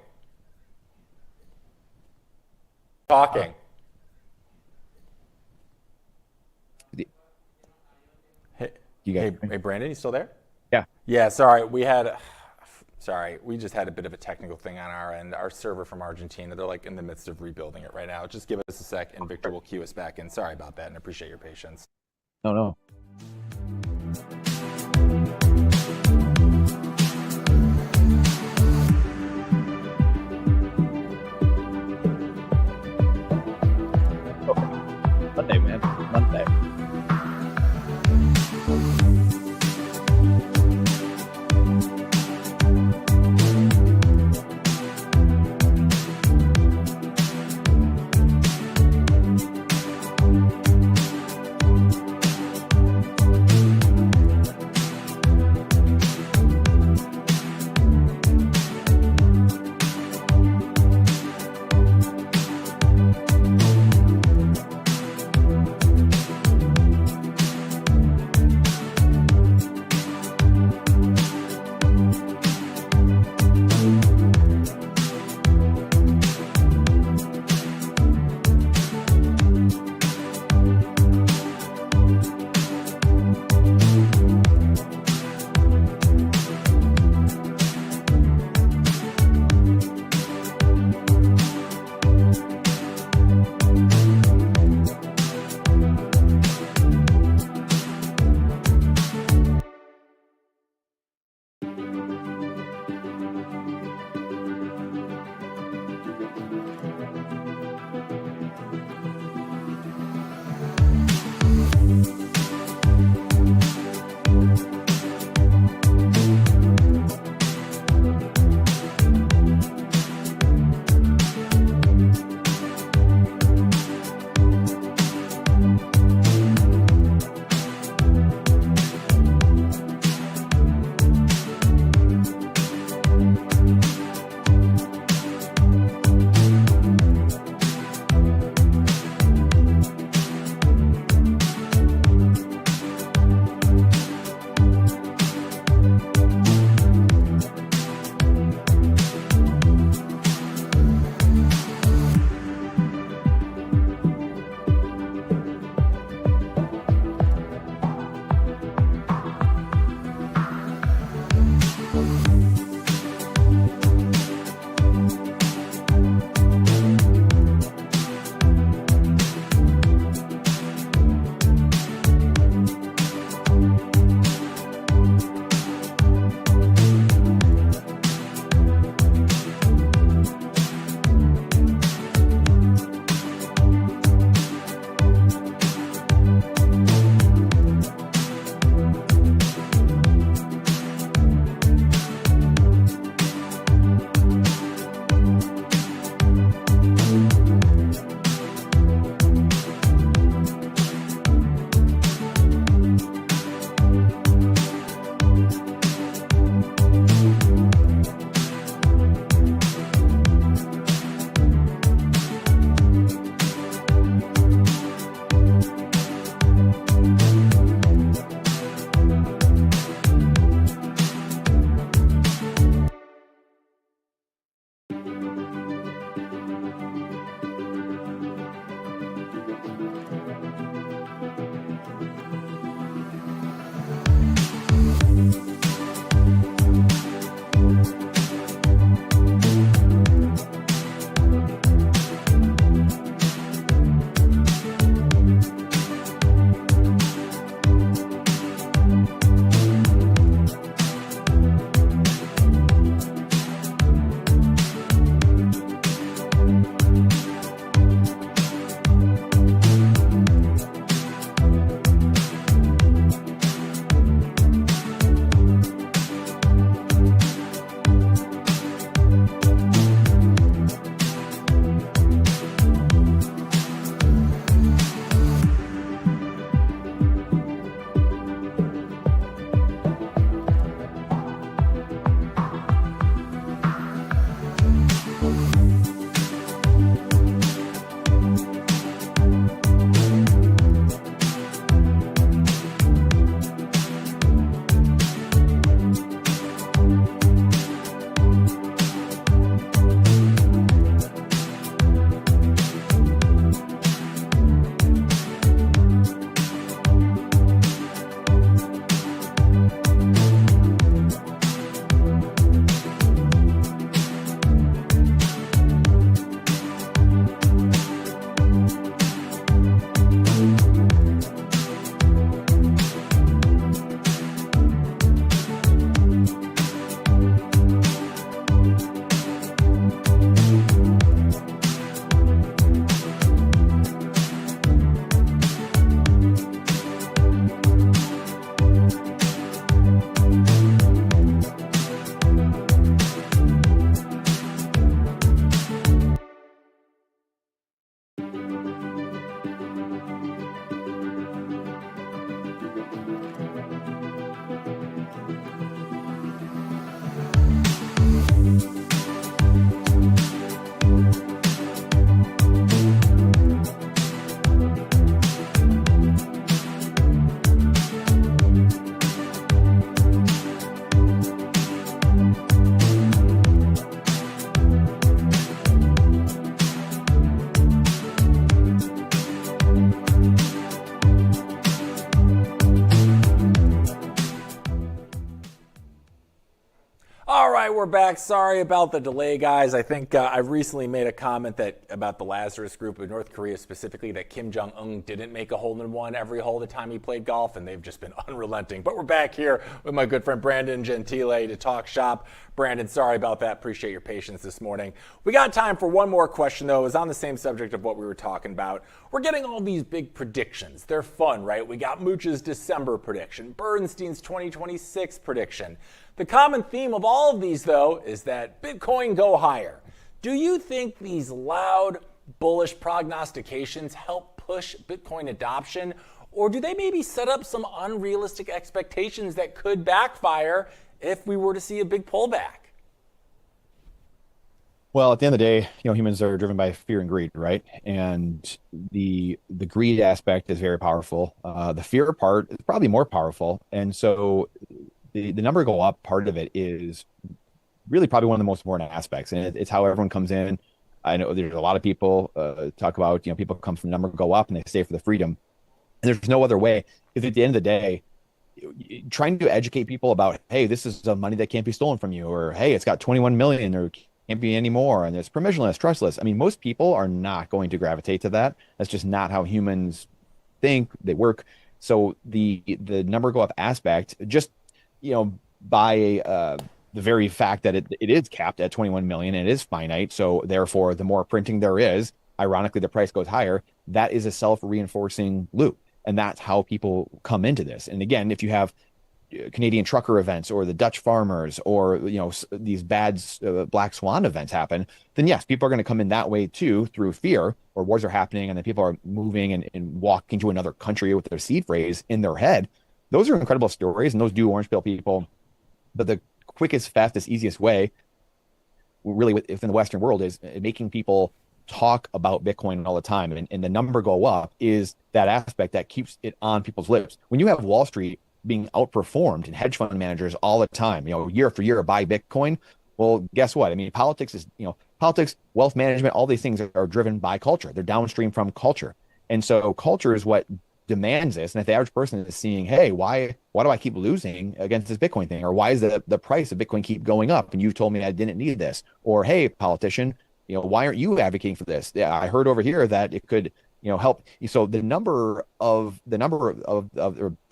Hey, Brandon, you still there? Yeah. Yeah, sorry. We just had a bit of a technical thing on our end. Our server from Argentina, they're like in the midst of rebuilding it right now. Just give us a sec and Victor will cue us back in. Sorry about that and appreciate your patience. No. Monday, man. Monday. right, we're back. Sorry about the delay, guys. I think I recently made a comment about the Lazarus Group of North Korea specifically, that Kim Jong-un didn't make a hole-in-one every hole the time he played golf, and they've just been unrelenting. But we're back here with my good friend Brandon Gentile to talk shop. Brandon, sorry about that. Appreciate your patience this morning. We got time for one more question, though. It's on the same subject of what we were talking about. We're getting all these big predictions. They're fun, right? We got Mooch's December prediction, Bernstein's 2026 prediction. The common theme of all of these, though, is that Bitcoin go higher. Do you think these loud, bullish prognostications help push Bitcoin adoption, or do they maybe set up some unrealistic expectations that could backfire if we were to see a big pullback? Well, at the end of the day, humans are driven by fear and greed, right? And the greed aspect is very powerful. The fear part is probably more powerful. And so the number go up part of it is really probably one of the most important aspects. And it's how everyone comes in. I know there's a lot of people talk about, people come from number go up and they stay for the freedom. And there's no other way. Because at the end of the day, trying to educate people about, hey, this is the money that can't be stolen from you, or hey, it's got 21 million, or can't be any more, and it's permissionless, trustless. I mean, most people are not going to gravitate to that. That's just not how humans think, they work. So the number go up aspect, just by the very fact that it is capped at 21 million, and it is finite. So therefore, the more printing there is, ironically, the price goes higher. That is a self-reinforcing loop. And that's how people come into this. And again, if you have Canadian trucker events or the Dutch farmers or, these bad black swan events happen, then yes, people are going to come in that way too, through fear, or wars are happening and then people are moving and walking to another country with their seed phrase in their head. Those are incredible stories, and those do orange pill people. But the quickest, fastest, easiest way, really within the Western world, is making people talk about Bitcoin all the time, and the number go up is that aspect that keeps it on people's lips. When you have Wall Street being outperformed and hedge fund managers all the time, year after year buy Bitcoin, well, guess what? I mean, politics, wealth management, all these things are driven by culture. They're downstream from culture. And so culture is what demands this. And if the average person is seeing, hey, why do I keep losing against this Bitcoin thing? Or why is the price of Bitcoin keep going up? And you told me I didn't need this. Or, hey, politician, why aren't you advocating for this? Yeah, I heard over here that it could, help. So the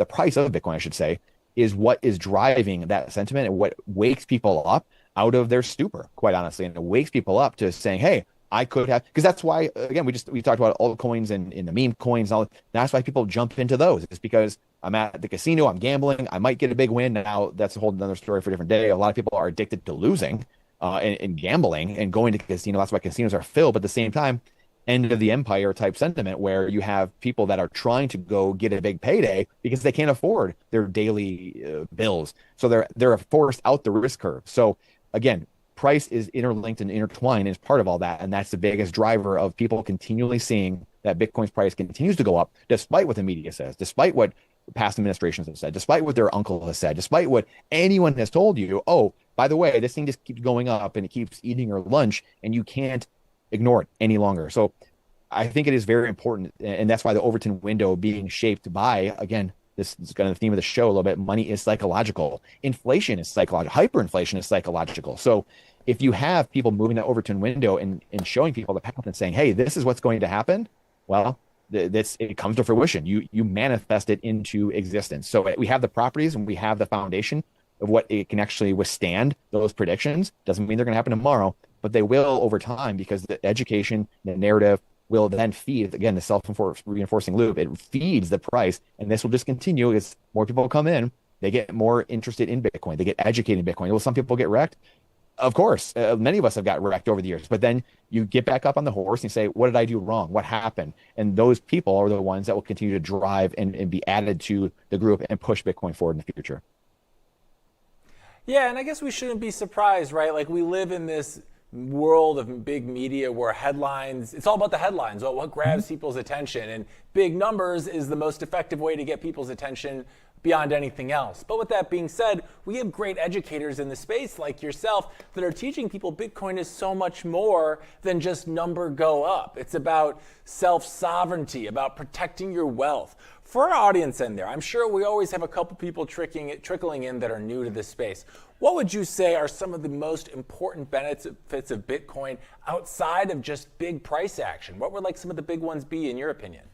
price of Bitcoin, I should say, is what is driving that sentiment and what wakes people up out of their stupor, quite honestly. And it wakes people up to saying, hey, I could have, because that's why, again, we talked about altcoins and the meme coins. And all, that's why people jump into those. It's because I'm at the casino, I'm gambling, I might get a big win. Now that's a whole other story for a different day. A lot of people are addicted to losing. And gambling and going to casino. That's why casinos are filled. But at the same time, end of the empire type sentiment, where you have people that are trying to go get a big payday because they can't afford their daily bills. So they're forced out the risk curve. So again, price is interlinked and intertwined as part of all that. And that's the biggest driver of people continually seeing that Bitcoin's price continues to go up, despite what the media says, despite what past administrations have said, despite what their uncle has said, despite what anyone has told you. Oh, by the way, this thing just keeps going up and it keeps eating your lunch, and you can't ignore it any longer. So I think it is very important. And that's why the Overton window being shaped by, again, this is kind of the theme of the show a little bit. Money is psychological. Inflation is psychological. Hyperinflation is psychological. So if you have people moving that Overton window and showing people the path and saying, hey, this is what's going to happen, well, it comes to fruition. You manifest it into existence. So we have the properties and we have the foundation of what it can actually withstand those predictions. Doesn't mean they're going to happen tomorrow, but they will over time, because the education, the narrative will then feed, again, the self-reinforcing loop. It feeds the price, and this will just continue as more people come in. They get more interested in Bitcoin. They get educated in Bitcoin. Will some people get wrecked? Of course, many of us have got wrecked over the years, but then you get back up on the horse and you say, what did I do wrong? What happened? And those people are the ones that will continue to drive and be added to the group and push Bitcoin forward in the future. Yeah, and I guess we shouldn't be surprised, right? Like, we live in this world of big media where headlines, it's all about the headlines, what grabs people's attention, and big numbers is the most effective way to get people's attention beyond anything else. But with that being said, we have great educators in the space like yourself that are teaching people Bitcoin is so much more than just number go up. It's about self-sovereignty, about protecting your wealth. For our audience in there, I'm sure we always have a couple people trickling in that are new to this space. What would you say are some of the most important benefits of Bitcoin outside of just big price action? What would like some of the big ones be in your opinion?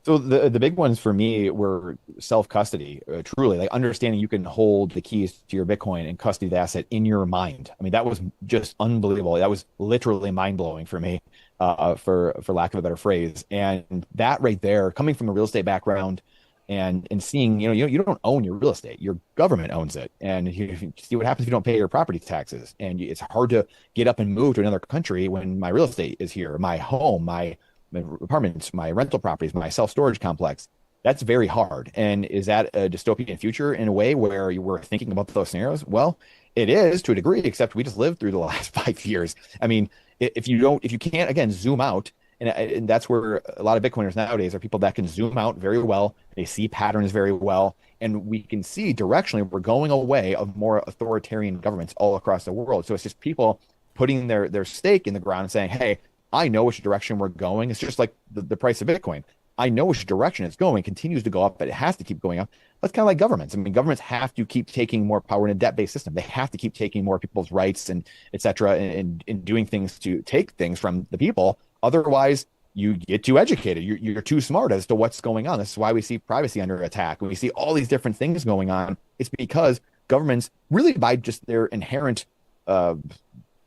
So the big ones for me were self-custody, truly, like understanding you can hold the keys to your Bitcoin and custody the asset in your mind. I mean, that was just unbelievable. That was literally mind-blowing for me, for lack of a better phrase. And that right there, coming from a real estate background and seeing, you don't own your real estate, your government owns it. And you see what happens if you don't pay your property taxes. And it's hard to get up and move to another country when my real estate is here, my home, my apartments, my rental properties, my self-storage complex. That's very hard. And is that a dystopian future in a way where you were thinking about those scenarios? Well, it is to a degree, except we just lived through the last 5 years. I mean, if you can't, again, zoom out, and that's where a lot of Bitcoiners nowadays are people that can zoom out very well. They see patterns very well. And we can see directionally we're going away of more authoritarian governments all across the world. So it's just people putting their stake in the ground and saying, hey, I know which direction we're going. It's just like the price of Bitcoin. I know which direction it's going, continues to go up, but it has to keep going up. That's kind of like governments. I mean, governments have to keep taking more power in a debt-based system. They have to keep taking more people's rights and et cetera, and doing things to take things from the people. Otherwise, you get too educated. You're too smart as to what's going on. This is why we see privacy under attack. When we see all these different things going on, it's because governments really, by just their inherent,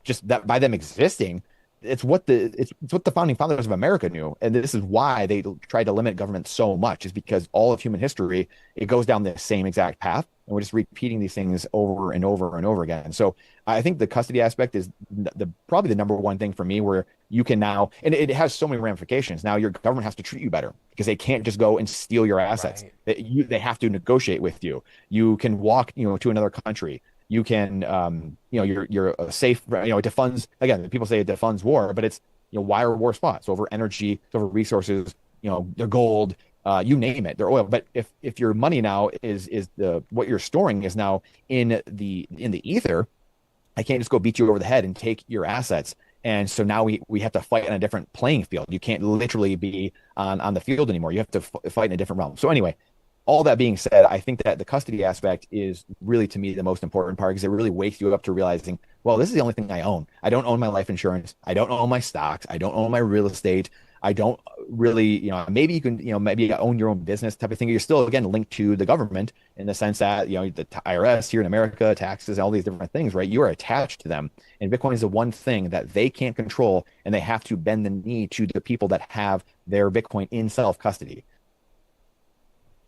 just that by them existing, it's what the founding fathers of America knew. And this is why they tried to limit government so much, is because all of human history, it goes down the same exact path. And we're just repeating these things over and over and over again. So I think the custody aspect is probably the number one thing for me, where you can now, and it has so many ramifications. Now your government has to treat you better because they can't just go and steal your assets. Right. They have to negotiate with you. You can walk, to another country. You can, you're a safe, it defunds, again, people say it defunds war, but it's, why are war fought? It's over energy, it's over resources, their gold, you name it, their oil. But if your money now is what you're storing is now in the ether, I can't just go beat you over the head and take your assets. And so now we have to fight on a different playing field. You can't literally be on the field anymore. You have to fight in a different realm. So anyway, all that being said, I think that the custody aspect is really, to me, the most important part, because it really wakes you up to realizing, well, this is the only thing I own. I don't own my life insurance. I don't own my stocks. I don't own my real estate. I don't really, maybe you can, maybe own your own business type of thing. You're still, again, linked to the government in the sense that, the IRS here in America, taxes, all these different things, right? You are attached to them. And Bitcoin is the one thing that they can't control, and they have to bend the knee to the people that have their Bitcoin in self-custody.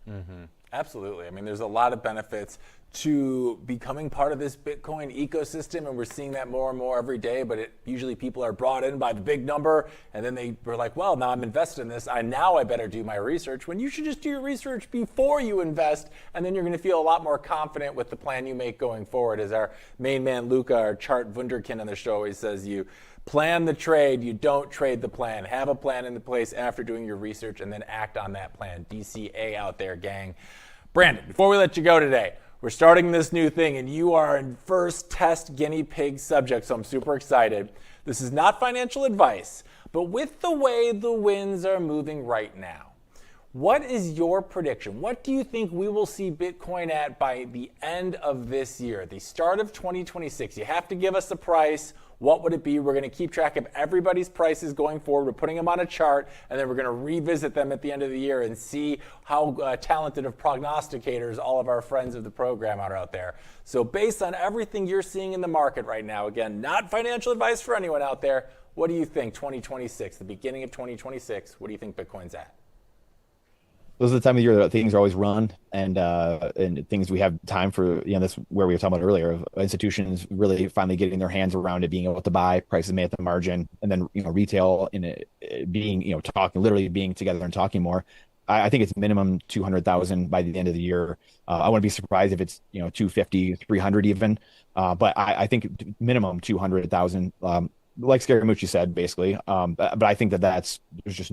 Mm-hmm. Absolutely. I mean, there's a lot of benefits to becoming part of this Bitcoin ecosystem, and we're seeing that more and more every day, but usually people are brought in by the big number, and then they were like, well, now I'm invested in this. Now I better do my research, when you should just do your research before you invest, and then you're going to feel a lot more confident with the plan you make going forward. As our main man, Luca, our chart wunderkind on the show always says, you plan the trade, you don't trade the plan. Have a plan in place after doing your research and then act on that plan. DCA out there, gang. Brandon, before we let you go today, we're starting this new thing and you are in first test guinea pig subject, so I'm super excited. This is not financial advice, but with the way the winds are moving right now, what is your prediction? What do you think we will see Bitcoin at by the end of this year, the start of 2026? You have to give us the price. What would it be? We're going to keep track of everybody's prices going forward. We're putting them on a chart, and then we're going to revisit them at the end of the year and see how talented of prognosticators all of our friends of the program are out there. So based on everything you're seeing in the market right now, again, not financial advice for anyone out there, what do you think 2026, the beginning of 2026, what do you think Bitcoin's at? Those are the time of year that things are always run, and things we have time for. That's where we were talking about earlier, of institutions really finally getting their hands around it, being able to buy, prices made at the margin, and then retail in it being talking, literally being together and talking more. I think it's minimum 200,000 by the end of the year. I wouldn't be surprised if it's 250, 300 even, but I think minimum 200,000. Like Scaramucci said, basically. But I think there's just,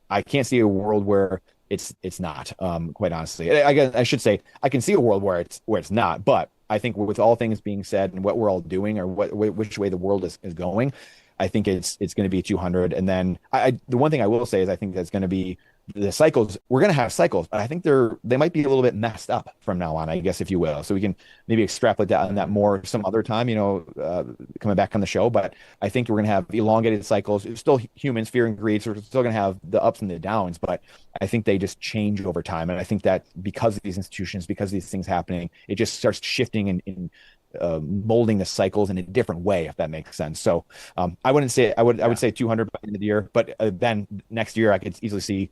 I can't see a world where it's not, quite honestly. I should say I can see a world where it's not, but I think with all things being said and what we're all doing, or which way the world is going, I think it's going to be 200. And then the one thing I will say is I think that's going to be the cycles. We're going to have cycles, but I think they might be a little bit messed up from now on, I guess, if you will. So we can maybe extrapolate that on that more some other time, coming back on the show. But I think we're going to have elongated cycles. It's still humans, fear and greed. So we're still going to have the ups and the downs, but I think they just change over time. And I think that because of these institutions, because of these things happening, it just starts shifting and molding the cycles in a different way, if that makes sense. So I would say 200 by the end of the year, but then next year I could easily see,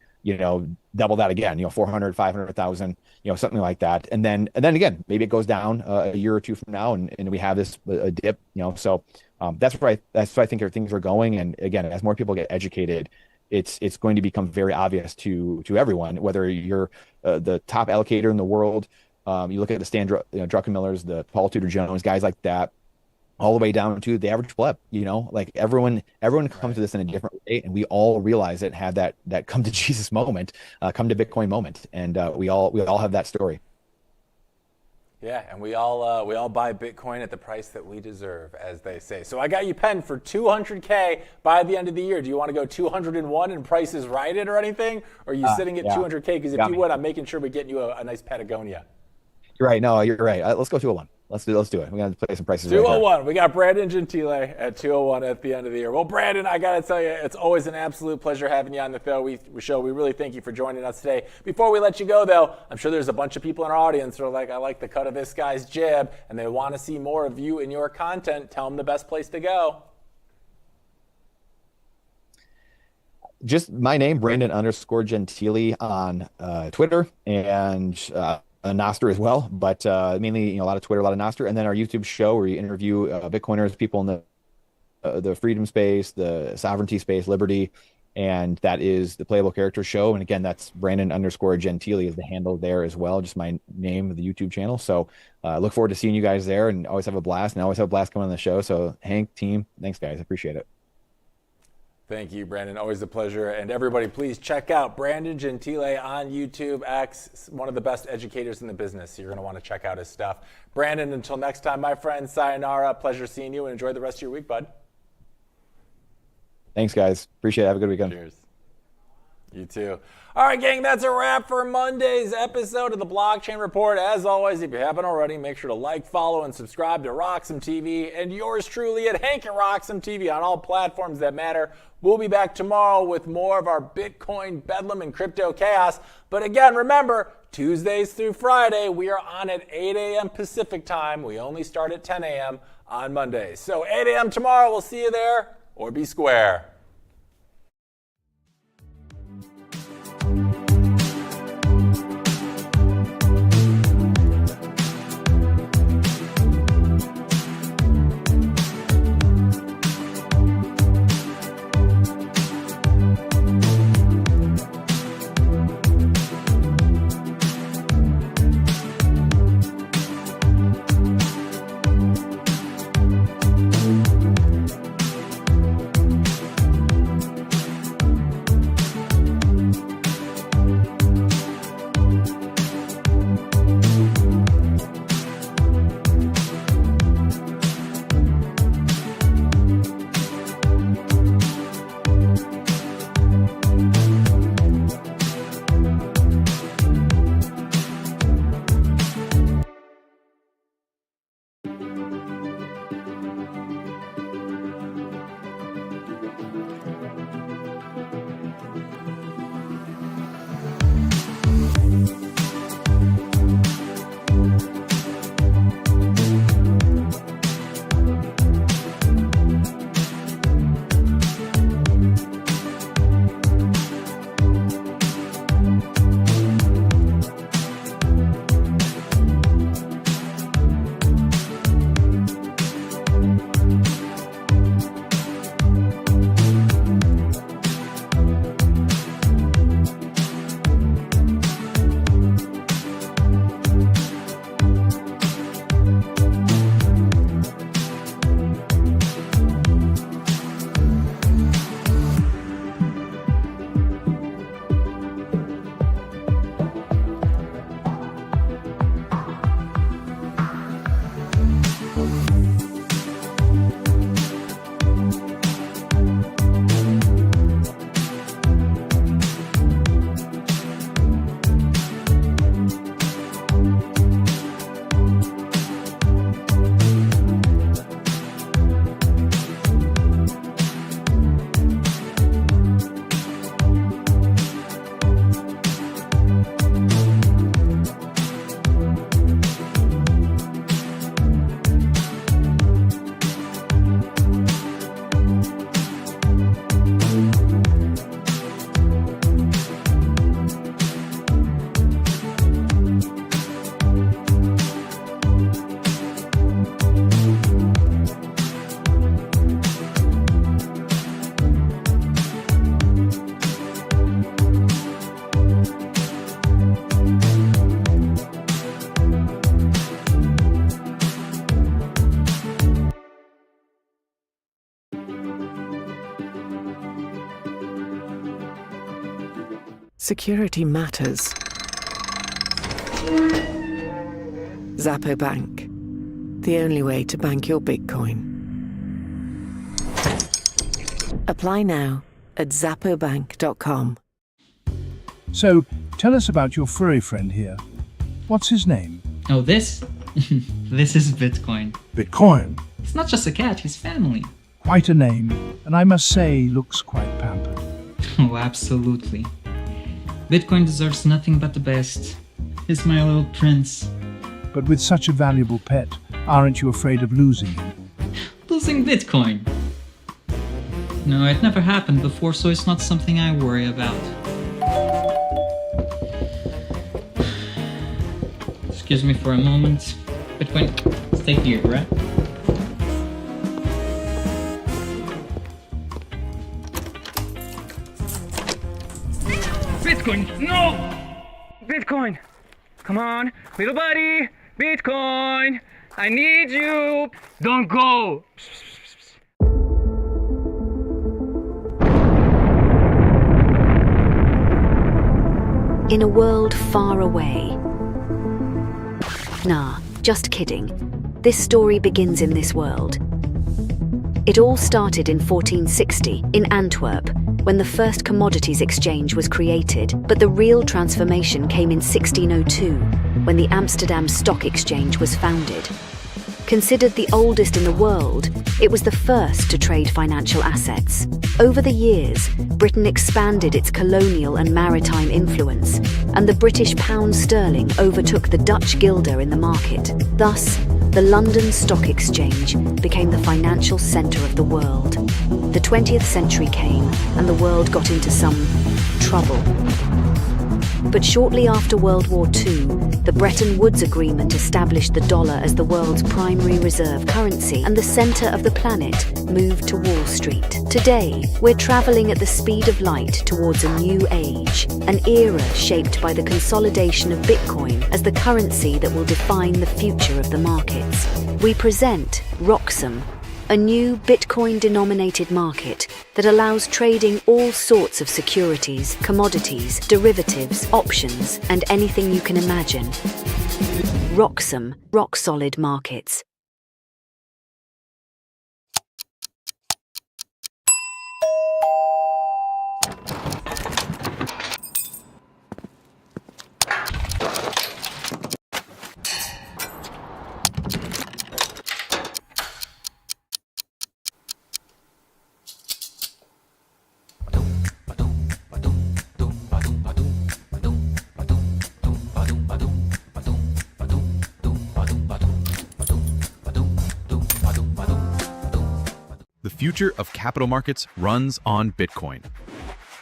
double that again, 400, 500,000, something like that. And then again, maybe it goes down a year or two from now and we have this a dip, so that's where I think things are going. And again, as more people get educated, it's going to become very obvious to everyone, whether you're the top allocator in the world. You look at the Stan Druckenmillers, the Paul Tudor Jones, guys like that, all the way down to the average pleb. Like everyone comes to this in a different way, and we all realize it, have that come to Jesus moment, come to Bitcoin moment, and we all have that story. Yeah, and we all buy Bitcoin at the price that we deserve, as they say. So I got you pegged for 200K by the end of the year. Do you want to go 201 and Price is Right it or anything? Or are you sitting at 200K? Because if you would, I'm making sure we get you a nice Patagonia. You're right. No, you're right. Let's go 201. Let's do it. We got to play some prices. 201. Right, we got Brandon Gentile at 201 at the end of the year. Well, Brandon, I got to tell you, it's always an absolute pleasure having you on the show. We really thank you for joining us today. Before we let you go, though, I'm sure there's a bunch of people in our audience who are like, I like the cut of this guy's jib, and they want to see more of you and your content. Tell them the best place to go. Just my name, Brandon_Gentile on Twitter and Nostr as well, but mainly a lot of Twitter, a lot of Nostr, and then our YouTube show where we interview Bitcoiners, people in the freedom space, the sovereignty space, liberty, and that is the Playable Character Show. And again, that's Brandon_Gentile is the handle there as well, just my name of the YouTube channel. So look forward to seeing you guys there, and always have a blast. And I always have a blast coming on the show. So Hank, team, thanks guys, I appreciate it. Thank you, Brandon. Always a pleasure. And everybody, please check out Brandon Gentile on YouTube X, one of the best educators in the business. So you're going to want to check out his stuff. Brandon, until next time, my friend, sayonara. Pleasure seeing you, and enjoy the rest of your week, bud. Thanks, guys. Appreciate it. Have a good weekend. Cheers. You too. All right, gang, that's a wrap for Monday's episode of the Blockchain Report. As always, if you haven't already, make sure to like, follow, and subscribe to RoxomTV and yours truly at Hank at RoxomTV on all platforms that matter. We'll be back tomorrow with more of our Bitcoin bedlam and crypto chaos. But again, remember, Tuesdays through Friday, we are on at 8 a.m. Pacific time. We only start at 10 a.m. on Mondays. So 8 a.m. tomorrow, we'll see you there, or be square. Security matters. Zappo Bank. The only way to bank your Bitcoin. Apply now at zappobank.com. So, tell us about your furry friend here. What's his name? Oh, this? This is Bitcoin. Bitcoin. It's not just a cat, he's family. Quite a name, and I must say, looks quite pampered. Oh, absolutely. Bitcoin deserves nothing but the best. He's my little prince. But with such a valuable pet, aren't you afraid of losing him? Losing Bitcoin? No, it never happened before, so it's not something I worry about. Excuse me for a moment. Bitcoin, stay here, right? Bitcoin, no! Bitcoin, come on, little buddy, Bitcoin, I need you. Don't go. In a world far away. Nah, just kidding. This story begins in this world. It all started in 1460 in Antwerp, when the first commodities exchange was created, but the real transformation came in 1602, when the Amsterdam Stock Exchange was founded. Considered the oldest in the world, it was the first to trade financial assets. Over the years, Britain expanded its colonial and maritime influence, and the British pound sterling overtook the Dutch guilder in the market. Thus, the London Stock Exchange became the financial centre of the world. The 20th century came, and the world got into some trouble. But shortly after World War II, the Bretton Woods Agreement established the dollar as the world's primary reserve currency, and the centre of the planet moved to Wall Street. Today, we're travelling at the speed of light towards a new age, an era shaped by the consolidation of Bitcoin as the currency that will define the future of the markets. We present Roxom, a new Bitcoin-denominated market that allows trading all sorts of securities, commodities, derivatives, options, and anything you can imagine. Roxom, rock-solid markets. The future of capital markets runs on Bitcoin.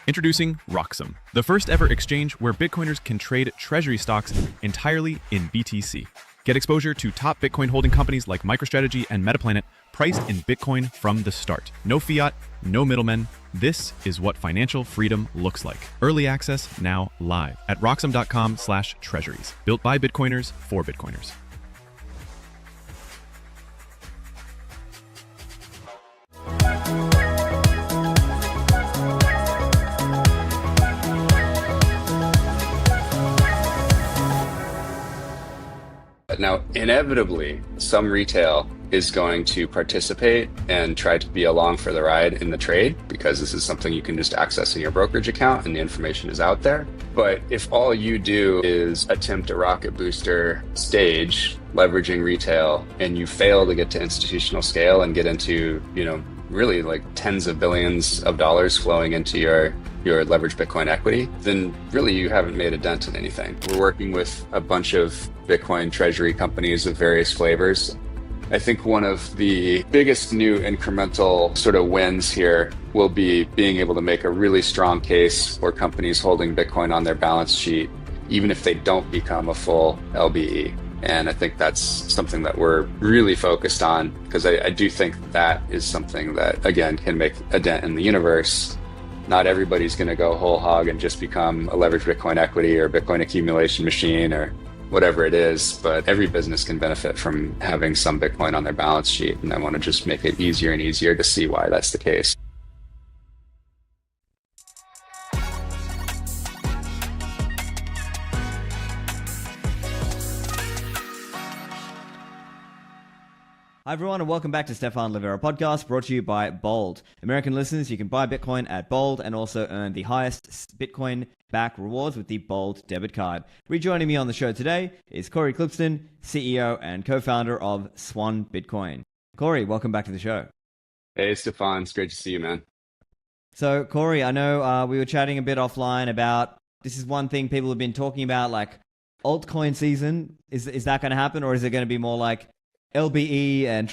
Introducing Roxom, the first ever exchange where Bitcoiners can trade treasury stocks entirely in BTC. Get exposure to top Bitcoin holding companies like MicroStrategy and Metaplanet, priced in Bitcoin from the start. No fiat, no middlemen. This is what financial freedom looks like. Early access now live at roxom.com/treasuries. Built by Bitcoiners for Bitcoiners. Now, inevitably, some retail is going to participate and try to be along for the ride in the trade, because this is something you can just access in your brokerage account and the information is out there. But if all you do is attempt a rocket booster stage, leveraging retail, and you fail to get to institutional scale and get into, really like tens of billions of dollars flowing into your leveraged Bitcoin equity, then really you haven't made a dent in anything. We're working with a bunch of Bitcoin treasury companies of various flavors. I think one of the biggest new incremental sort of wins here will be being able to make a really strong case for companies holding Bitcoin on their balance sheet, even if they don't become a full LBE. And I think that's something that we're really focused on, because I do think that is something that, again, can make a dent in the universe. Not everybody's going to go whole hog and just become a leveraged Bitcoin equity or Bitcoin accumulation machine or whatever it is, but every business can benefit from having some Bitcoin on their balance sheet. And I want to just make it easier and easier to see why that's the case. Hi everyone and welcome back to Stefan Livera Podcast, brought to you by Bold. American listeners, you can buy Bitcoin at Bold and also earn the highest Bitcoin back rewards with the Bold debit card. Rejoining me on the show today is Corey Clipston, CEO and co-founder of Swan Bitcoin. Corey, welcome back to the show. Hey, Stefan. It's great to see you, man. So, Corey, I know we were chatting a bit offline about, this is one thing people have been talking about, like altcoin season. Is that going to happen, or is it going to be more like LBE and